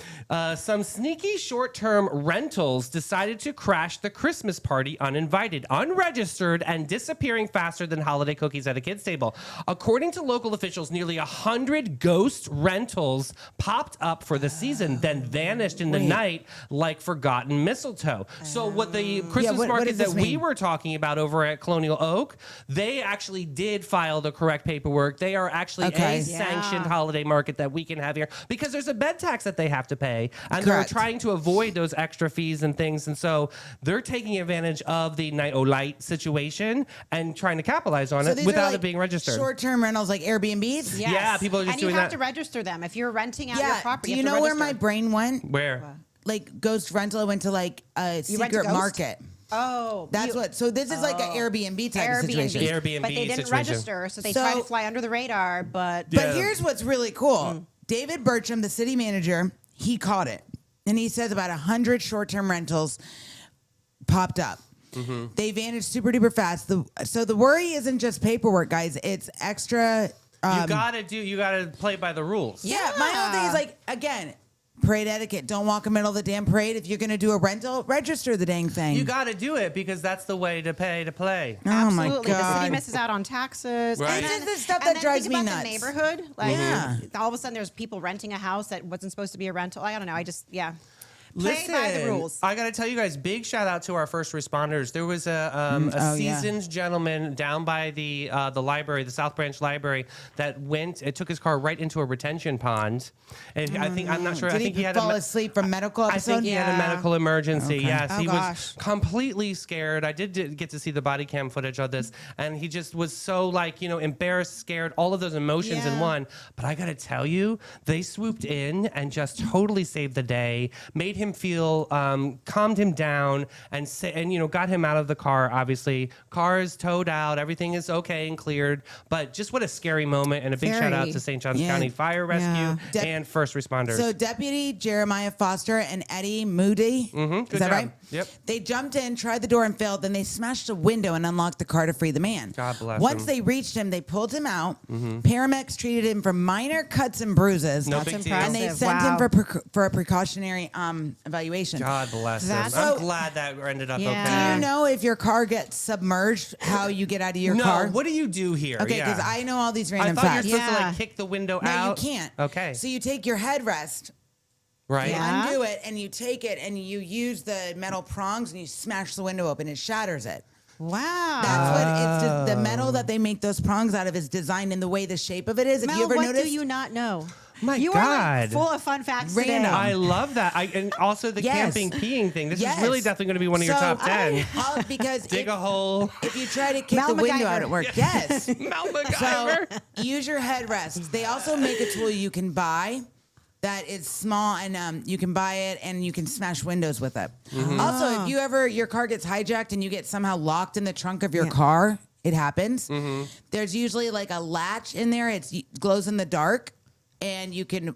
Some sneaky short-term rentals decided to crash the Christmas party uninvited, unregistered, and disappearing faster than holiday cookies at a kid's table. According to local officials, nearly 100 ghost rentals popped up for the season, then vanished in the night like forgotten mistletoe. So what the Christmas what market does this that we mean? were talking about over at Colonial Oak, they actually did file the correct paperwork. They are actually Okay. a sanctioned holiday market that we can have here because there's a bed tax that they have to pay, and Correct. they're trying to avoid those extra fees and things, and so they're taking advantage of the Night O Light situation and trying to capitalize on So it these without are like it being registered. Short-term rentals like Airbnbs? Yes. Yeah, people are just and doing you have that. to register them if you're renting out your Yeah. property. Do you you have to know where my register. brain went? Where? Like ghost rental. I went to like a You went to secret Ghost? market. Oh, That's what. So this is like an Airbnb type of situation. Airbnb but they didn't situation. register, so they So- tried to fly under the radar. But Yeah. But here's what's really cool. David Bertram, the city manager, he caught it. And he says about 100 short-term rentals popped up. They vanished super duper fast. So the worry isn't just paperwork, guys. It's extra. You gotta play by the rules. Yeah, my whole thing is like, again, parade etiquette. Don't walk in the middle of the damn parade. If you're going to do a rental, register the dang thing. You gotta do it because that's the way to pay to play. Oh my absolutely, the city God. misses out on taxes. Right. And It's then, just the stuff and that then drives think me about nuts. The neighborhood, like Yeah. all of a sudden, there's people renting a house that wasn't supposed to be a rental. I don't know. Play by the rules. I got to tell you guys, big shout out to our first responders. There was a oh, yeah. seasoned gentleman down by the library, the South Branch Library, that took his car right into a retention pond. And I'm not sure. Did I think he had fall a asleep from medical I episode? think he had a Yeah. medical emergency. Okay. Yes, Oh, he gosh. was completely scared. I did get to see the body cam footage of this, and he just was so embarrassed, scared, all of those emotions in Yeah. one. But I got to tell you, they swooped in and just totally saved the day, made him feel, calmed him down, and got him out of the car. Obviously, car is towed out, everything is okay and cleared. But just what a scary moment, and a big shout out Very. to St. Johns Yeah. County Fire Rescue Yeah. and first responders. So Deputy Jeremiah Foster and Eddie Moody, good is that job. right? Yep. They jumped in, tried the door and failed. Then they smashed a window and unlocked the car to free the man. God bless Once him. they reached him, they pulled him out. Paramedics treated him for minor cuts and bruises. No That's big deal. And they impressive. sent Wow. him for a precautionary evaluation. God bless him. That's- I'm So- glad that ended up Yeah. okay. Do you know if your car gets submerged, how you get out of your No, car? what do you do here? Okay, Yeah. because I know all these I random thought facts. you're supposed to Yeah. like kick the window No, out. you can't. Okay. So you take your headrest, Right. you Yeah. undo it, and you take it and you use the metal prongs and you smash the window open. It shatters it. Wow. That's what it's. the metal that they make those prongs out of is designed in the way the shape of it is. If Mel, you ever what noticed, do you not know? My you God. are like full of fun facts today. Random. I love that. And also the Yes. camping peeing thing. This Yes. is really definitely going to be one of your So, top 10. because Dig a hole. if you try to kick Mel the window MacGyver. out at work, yes. Mel So MacGyver. use your headrest. They also make a tool you can buy that is small, and you can buy it and you can smash windows with it. Also, if your car gets hijacked and you get somehow locked in the trunk of your car, it happens. There's usually like a latch in there. It glows in the dark, and you can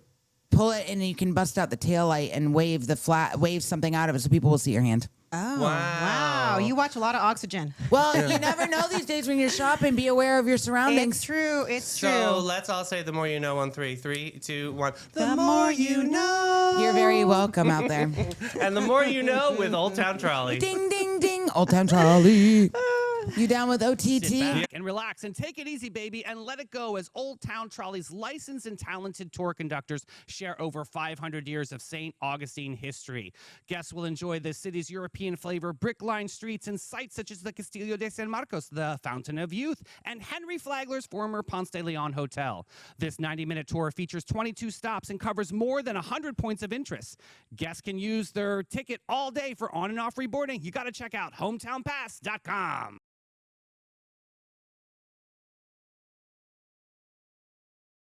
pull it and you can bust out the taillight and wave something out of it so people will see your hand. Oh, Wow. You watch a lot of Oxygen. Well, you never know these days when you're shopping. Be aware of your surroundings. It's true. It's So true. let's all say the more you know on 3. 3, 2, 1. The more you know. You're very welcome out there. And the more you know with Old Town Trolley. Ding, ding, ding. Old Town Trolley. You down with Sit OTT? back and relax and take it easy, baby, and let it go as Old Town Trolley's licensed and talented tour conductors share over 500 years of St. Augustine history. Guests will enjoy the city's European flavor, brick-lined streets, and sites such as the Castillo de San Marcos, the Fountain of Youth, and Henry Flagler's former Ponce de Leon Hotel. This 90-minute tour features 22 stops and covers more than 100 points of interest. Guests can use their ticket all day for on and off reboarding. You got to check out hometownpass.com.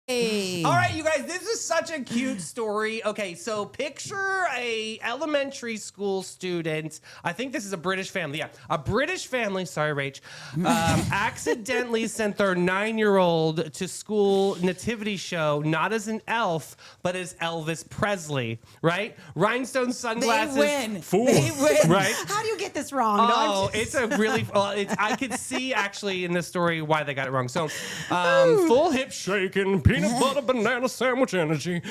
Hey. All right, you guys, this is such a cute story. Okay, so picture a elementary school student. I think this is a British family. Yeah, a British family, sorry, Rach, accidentally sent their 9-year-old to school nativity show, not as an elf, but as Elvis Presley, right? Rhinestone sunglasses. They win. Fool. They win. Right? How do you get this wrong? No, I'm Oh, just- it's a really. I could see actually in the story why they got it wrong. So, full hip shaking, peanut butter banana sandwich energy.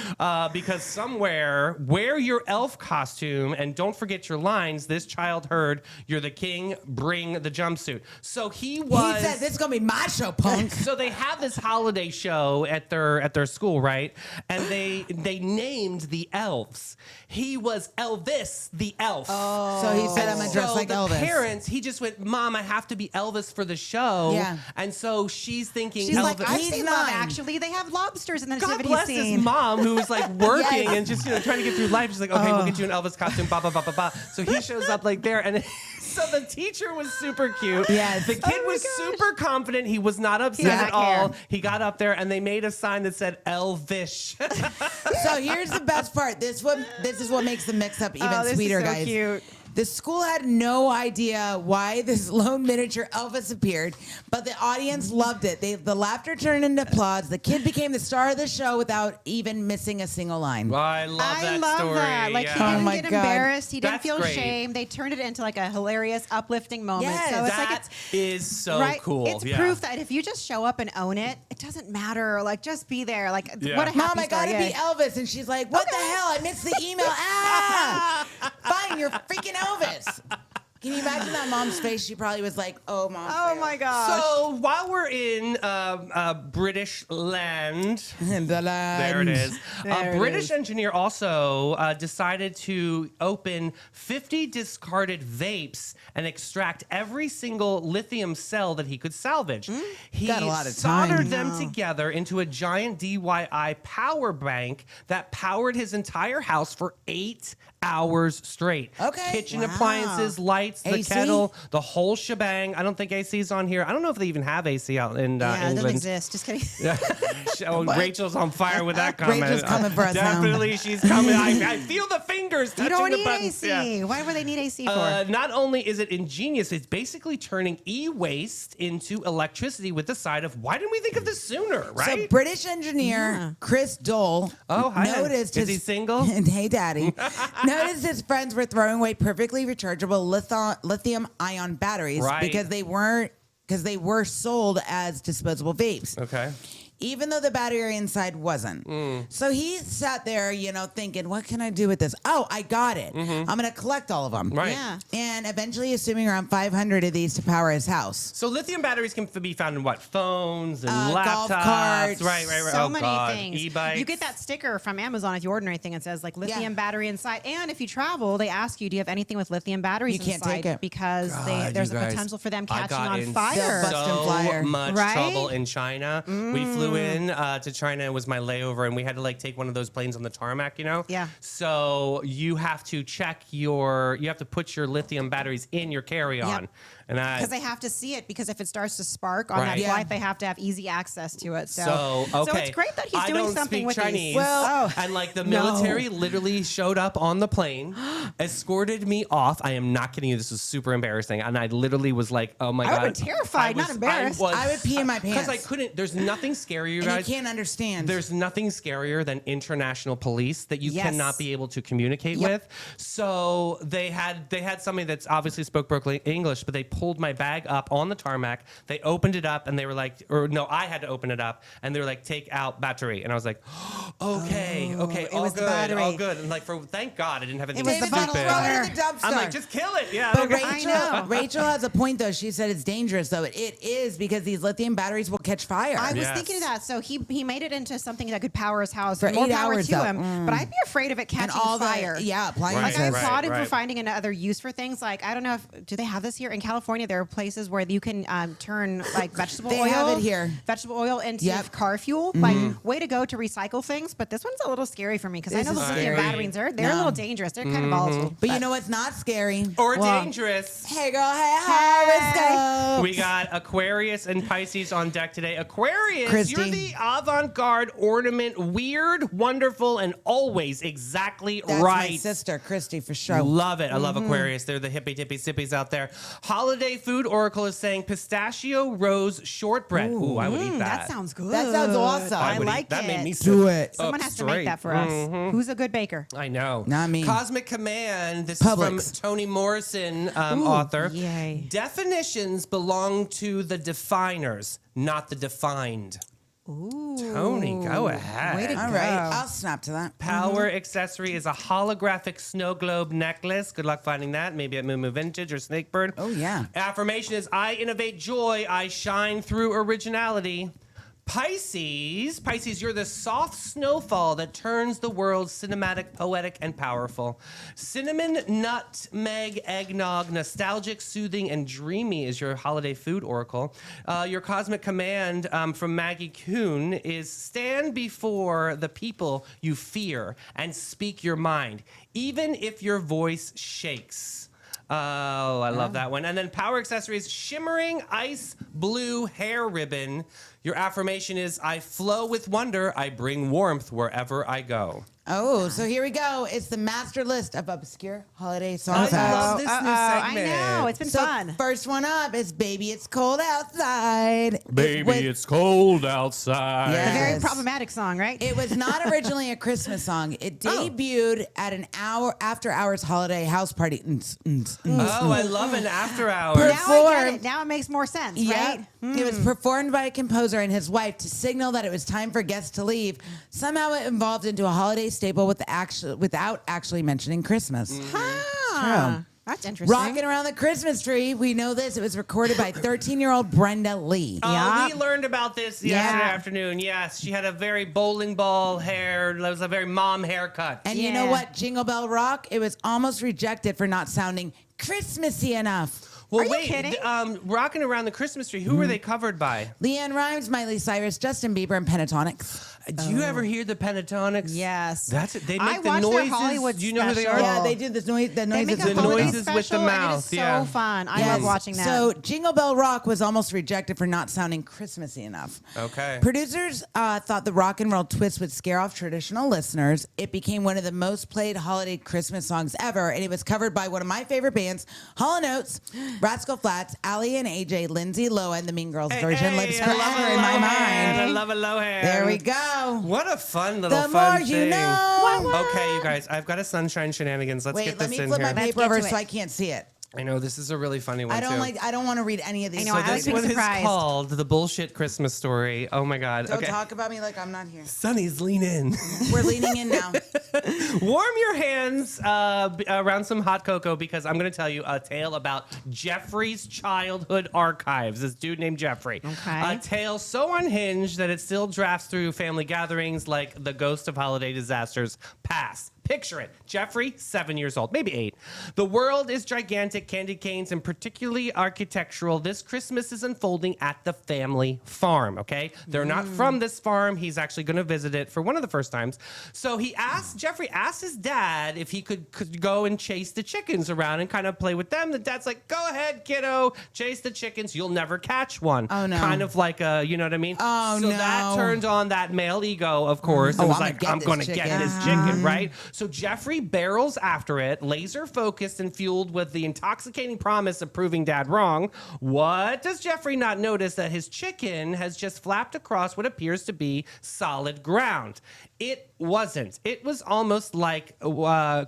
Because somewhere, wear your elf costume and don't forget your lines. This child heard, "You're the king. Bring the jumpsuit." So he was. He said, "This is gonna be my show, punk." So they have this holiday show at their school, right? And they named the elves. He was Elvis the elf. So he said, "I'm gonna dress So like the Elvis." parents, he just went, "Mom, I have to be Elvis for the show." Yeah. And so she's thinking, She's like, Elvis. I've He's seen Love 9. Actually. They have lobsters in the God nativity bless scene. his mom, who was like working Yes. and just trying to get through life. She's like, "Okay, we'll get you an Elvis costume." Ba ba ba ba ba. So he shows up like there, and so the teacher was super cute. Yes. The kid was super confident. He was not upset doesn't at all. care. He got up there, and they made a sign that said Elvish. So here's the best part. This is what makes the mix-up even this is sweeter, so guys. cute. The school had no idea why this lone miniature Elvis appeared, but the audience loved it. The laughter turned into applause. The kid became the star of the show without even missing a single line. I love I that love story. that. Like he yeah. didn't Oh my get God. embarrassed. He didn't That's feel great. shame. They turned it into like a hilarious, uplifting moment. Yes. so it's That like is so right. cool. It's yeah. proof that if you just show up and own it, it doesn't matter. Like just be there. Like Yeah. what a happy Mom, I story. gotta be Elvis. And she's like, what the hell? I missed the email. Fine, you're freaking Elvis. Can you imagine that mom's face? She probably was like, oh, mom. Oh my gosh. So while we're in British land, there it is. There A it British is. engineer also decided to open 50 discarded vapes and extract every single lithium cell that he could salvage. He Got a lot of time. soldered them together into a giant DIY power bank that powered his entire house for 8 hours straight. Okay. Kitchen Wow. appliances, lights, the AC? kettle, the whole shebang. I don't think AC's on here. I don't know if they even have AC out in yeah, it doesn't England. exist. Just kidding. Oh, Rachel's on fire with that comment. Rachel's coming for us now. Definitely, she's coming. I feel the fingers touching You don't the need buttons. AC. Yeah. Why would they need AC for? Not only is it ingenious, it's basically turning e-waste into electricity with the side of, why didn't we think of this sooner, right? So British engineer Chris Dole Oh, hi. noticed Is his he single? and hey daddy noticed his friends were throwing away perfectly rechargeable lithium ion batteries Right. because they were sold as disposable vapes. Okay. even though the battery inside wasn't. So he sat there, thinking, what can I do with this? Oh, I got it. I'm going to collect all of them. Right. Yeah. And eventually assuming around 500 of these to power his house. So lithium batteries can be found in what? Phones and laptops. Golf carts. Right. So Oh, many God. things. E-bikes. You get that sticker from Amazon if you order anything. It says like lithium Yeah. battery inside. And if you travel, they ask you, do you have anything with lithium batteries You can't inside? take it. Because God, there's you a guys, potential for them I catching got on in fire. They'll bust and so flyer. much Right? trouble in China. We flew in to China. It was my layover, and we had to take one of those planes on the tarmac. Yeah. So you have to you have to put your lithium batteries in your carry-on, Yep. and Because they have to see it, because if it starts to spark on that Right. flight, Yeah. they have to have easy access to it. So okay, it's great that he's I doing don't something speak with Chinese. these. Well, And the military literally showed up on the plane, escorted me off. I am not kidding you. This was super embarrassing, and I literally was like, "Oh my I god!" would've been terrified, not embarrassed. I would pee in my because I pants. couldn't. There's nothing scarier, you And guys. you can't understand. There's nothing scarier than international police that you Yes. cannot be able to communicate Yep. with. So they had somebody that's obviously spoke broken English, but they pulled my bag up on the tarmac. They opened it up and they were like, or no, I had to open it up and they were like, take out battery. And I was like, okay, it all was the good, battery. all good. And thank God I didn't have anything was the David, bottle just stupid. throw it runner. in the dumpster. I'm like, just kill it. Yeah. But okay. Rachel has a point though. She said it's dangerous though. It is because these lithium batteries will catch fire. I was Yes. thinking of that. So he made it into something that could power his house. For More 8 power hours, to though. him. But I'd be afraid of it and catching all fire. appliances. Like I Right, applaud him right. for finding another use for things. Like I don't know if do they have this here in California? There are places where you can turn vegetable They oil. have it here. Vegetable oil into Yep. car fuel. Like way to go to recycle things. But this one's a little scary for me because I This know the is lithium scary. batteries they're a No. little dangerous. They're kind of volatile. But you know what's not scary? Or Well, dangerous. Hey girl, hey horoscope. We got Aquarius and Pisces on deck today. Aquarius, Christy. you're the avant-garde ornament, weird, wonderful, and always exactly That's right. my sister, Christy, for sure. Love it. I love Aquarius. They're the hippy dippy sippies out there. Holiday food oracle is saying pistachio rose shortbread. Ooh, I would eat that. That sounds good. That sounds awesome. I would eat- like that it. made me Do sit it. Someone up has to make straight. that for us. Who's a good baker? I know. Not me. Cosmic Command. This Publix. is from Toni Morrison, author. yay. Definitions belong to the definers, not the defined. Ooh. Tony, go ahead. Way to All go. right, I'll snap to that. Power accessory is a holographic snow globe necklace. Good luck finding that. Maybe at Moo Moo Vintage or Snakebird. Oh, yeah. Affirmation is I innovate joy. I shine through originality. Pisces, you're the soft snowfall that turns the world cinematic, poetic, and powerful. Cinnamon, nutmeg, eggnog, nostalgic, soothing, and dreamy is your holiday food oracle. Your cosmic command from Maggie Kuhn is stand before the people you fear and speak your mind, even if your voice shakes. Oh, I love that one. And then power accessories, shimmering ice blue hair ribbon. Your affirmation is I flow with wonder. I bring warmth wherever I go. Oh, so here we go. It's the master list of obscure holiday I song facts. love this new I segment. know. It's been So fun. first one up is "Baby, It's Cold Outside." It's cold outside. Yeah. A very Yes. problematic song, right? It was not originally a Christmas song. It debuted at an after-hours holiday house party. Oh, I love an after hours. now I get performed- it. Now it makes more sense, Yeah. right? It was performed by a composer and his wife to signal that it was time for guests to leave. Somehow it evolved into a holiday staple without actually mentioning Christmas. Ah, that's interesting. Rocking around the Christmas tree. We know this. It was recorded by 13-year-old Brenda Lee. Oh, we learned about this yesterday Yeah. afternoon. Yes, she had a very bowling ball hair. It was a very mom haircut. And you know Yeah. what? Jingle Bell Rock, it was almost rejected for not sounding Christmassy enough. Well, Are you wait, kidding? Rocking Around the Christmas Tree, who were they covered by? Leanne Rimes, Miley Cyrus, Justin Bieber, and Pentatonics. Do you ever hear the Pentatonics? Yes. That's it. They I make the watched their noises. Hollywood Do you know who they are? special. Yeah, they do the noises. They make a The holiday noises with the special, and it mouth, is so yeah. fun. I Yes. love watching that. So Jingle Bell Rock was almost rejected for not sounding Christmassy enough. Okay. Producers thought the rock and roll twist would scare off traditional listeners. It became one of the most played holiday Christmas songs ever, and it was covered by one of my favorite bands, Hall & Oates, Rascal Flatts, Ali and AJ, Lindsay Lohan, the Mean Girls version, lives I love forever in my Lohan. mind. I love a Lohan. There we go. What a fun little The fun more you thing. know. Okay, you guys, I've got a sunshine shenanigans. Let's Wait, get let this me in flip here. my paper get over to so it. I can't see it. I know this is a really funny one I too. don't want to read any of these. I know, So I like this being one is surprised. called The Bullshit Christmas Story. Oh my God. Don't Okay. talk about me like I'm not here. Sonny's, lean in. We're leaning in now. Warm your hands around some hot cocoa because I'm going to tell you a tale about Jeffrey's childhood archives. This dude named Jeffrey. Okay. A tale so unhinged that it still drafts through family gatherings like the ghost of holiday disasters past. Picture it. Jeffrey, 7 years old, maybe 8. The world is gigantic, candy canes, and particularly architectural. This Christmas is unfolding at the family farm, okay? They're not from this farm. He's actually going to visit it for one of the first times. So Jeffrey asked his dad if he could go and chase the chickens around and kind of play with them. The dad's like, go ahead, kiddo, chase the chickens. You'll never catch one. Oh, no. Kind of like a, you know what I mean? Oh, so no. that turned on that male ego, of course, and Oh, was I'm like, gonna I'm get going this to get chicken. this chicken, right? So Jeffrey barrels after it, laser focused and fueled with the intoxicating promise of proving dad wrong. What does Jeffrey not notice? That his chicken has just flapped across what appears to be solid ground. It wasn't. It was almost like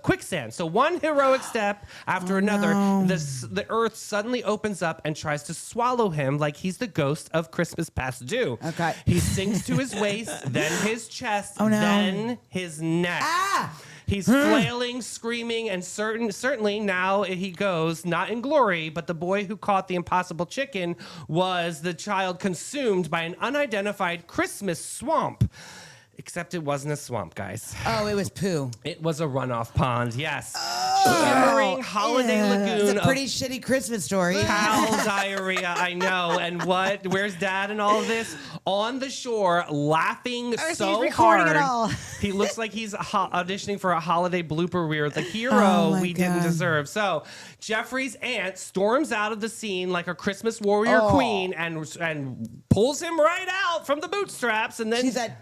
quicksand. So one heroic step after another, the earth suddenly opens up and tries to swallow him like he's the ghost of Christmas past due. Okay. He sinks to his waist, then his chest, Oh, no. then his neck. Ah! He's flailing, screaming, and certainly now he goes, not in glory, but the boy who caught the impossible chicken was the child consumed by an unidentified Christmas swamp. Except it wasn't a swamp, guys. Oh, it was poo. It was a runoff pond, yes. Shimmering holiday lagoon It's a of pretty shitty Christmas story. cow diarrhea, I know. And where's dad in all of this? On the shore, laughing he's so recording hard. it all. He looks like he's auditioning for a holiday blooper reel, the hero Oh, my we didn't God. deserve. So Jeffrey's aunt storms out of the scene like a Christmas warrior queen and pulls him right out from the bootstraps and then She said,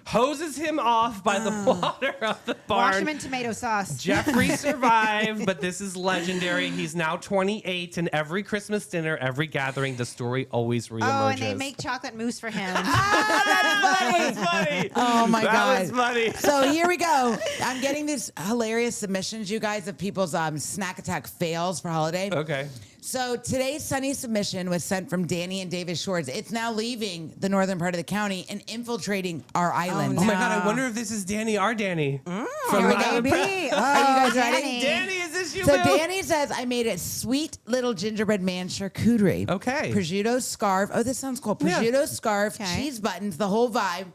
hoses him off by the water of the barn. Wash him in tomato sauce. Jeffrey survived, but this is legendary. He's now 28, and every Christmas dinner, every gathering, the story always reemerges. Oh, and they make chocolate mousse for him. That was funny. oh my that God. was funny. So here we go. I'm getting these hilarious submissions, you guys, of people's snack attack fails for holiday. Okay. So today's Sunny submission was sent from Danny and David Shores. It's now leaving the northern part of the county and infiltrating our island. Oh my God, I wonder if this is Danny, our Danny. Here From we Island go. Prep. Are you guys ready? Danny. Danny, is this you, So Boo? Danny says, I made a sweet little gingerbread man charcuterie. Okay. Prosciutto scarf. Oh, this sounds cool. Yeah. Prosciutto scarf, Okay. cheese buttons, the whole vibe.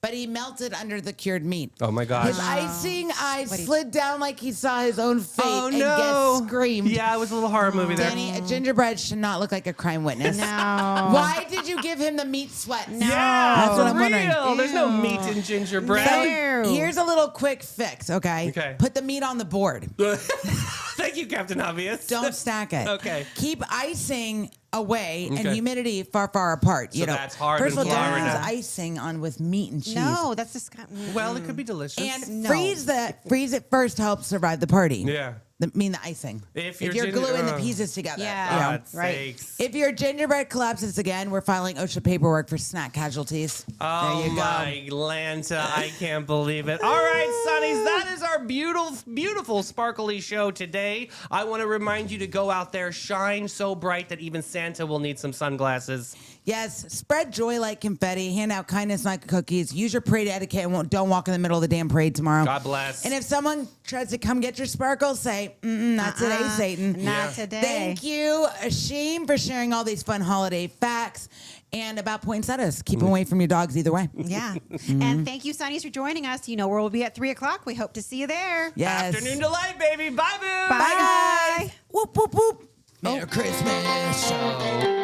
But he melted under the cured meat. Oh my God. His icing eyes slid down like he saw his own fate Oh and no. guest screamed. Yeah, it was a little horror movie there. Danny, a gingerbread should not look like a crime witness. No. Why did you give him the meat sweats? Yeah, That's what for I'm wondering. real. There's no Ew. meat in gingerbread. So Ew. here's a little quick fix, okay? Okay. Put the meat on the board. Thank you, Captain Obvious. Don't stack it. Okay. Keep icing away and Okay. humidity far apart. You So know, that's hard First of all, in don't Florida. use icing on with meat and cheese. No, that's disgusting. Well, it could be delicious. And No. freeze it first to help survive the party. Yeah. The icing. If If you're you're gluing the oh. pieces together. Yeah. you know. God's right. sakes. If your gingerbread collapses again, we're filing OSHA paperwork for snack casualties. Oh there you go. my Lanta, I can't believe it. All right, Sonnies, that is our beautiful, sparkly show today. I want to remind you to go out there, shine so bright that even Santa will need some sunglasses. Yes, spread joy like confetti, hand out kindness like cookies, use your parade etiquette and don't walk in the middle of the damn parade tomorrow. God bless. And if someone tries to come get your sparkles, say, not today, Satan. Not today. Thank you, Ashim, for sharing all these fun holiday facts and about poinsettias. Keep them away from your dogs either way. Yeah. And thank you, Sonnies, for joining us. You know where we'll be at 3 o'clock. We hope to see you there. Yes. Afternoon delight, baby. Bye, boo. Bye, guys. Whoop, whoop, whoop. Merry Christmas show.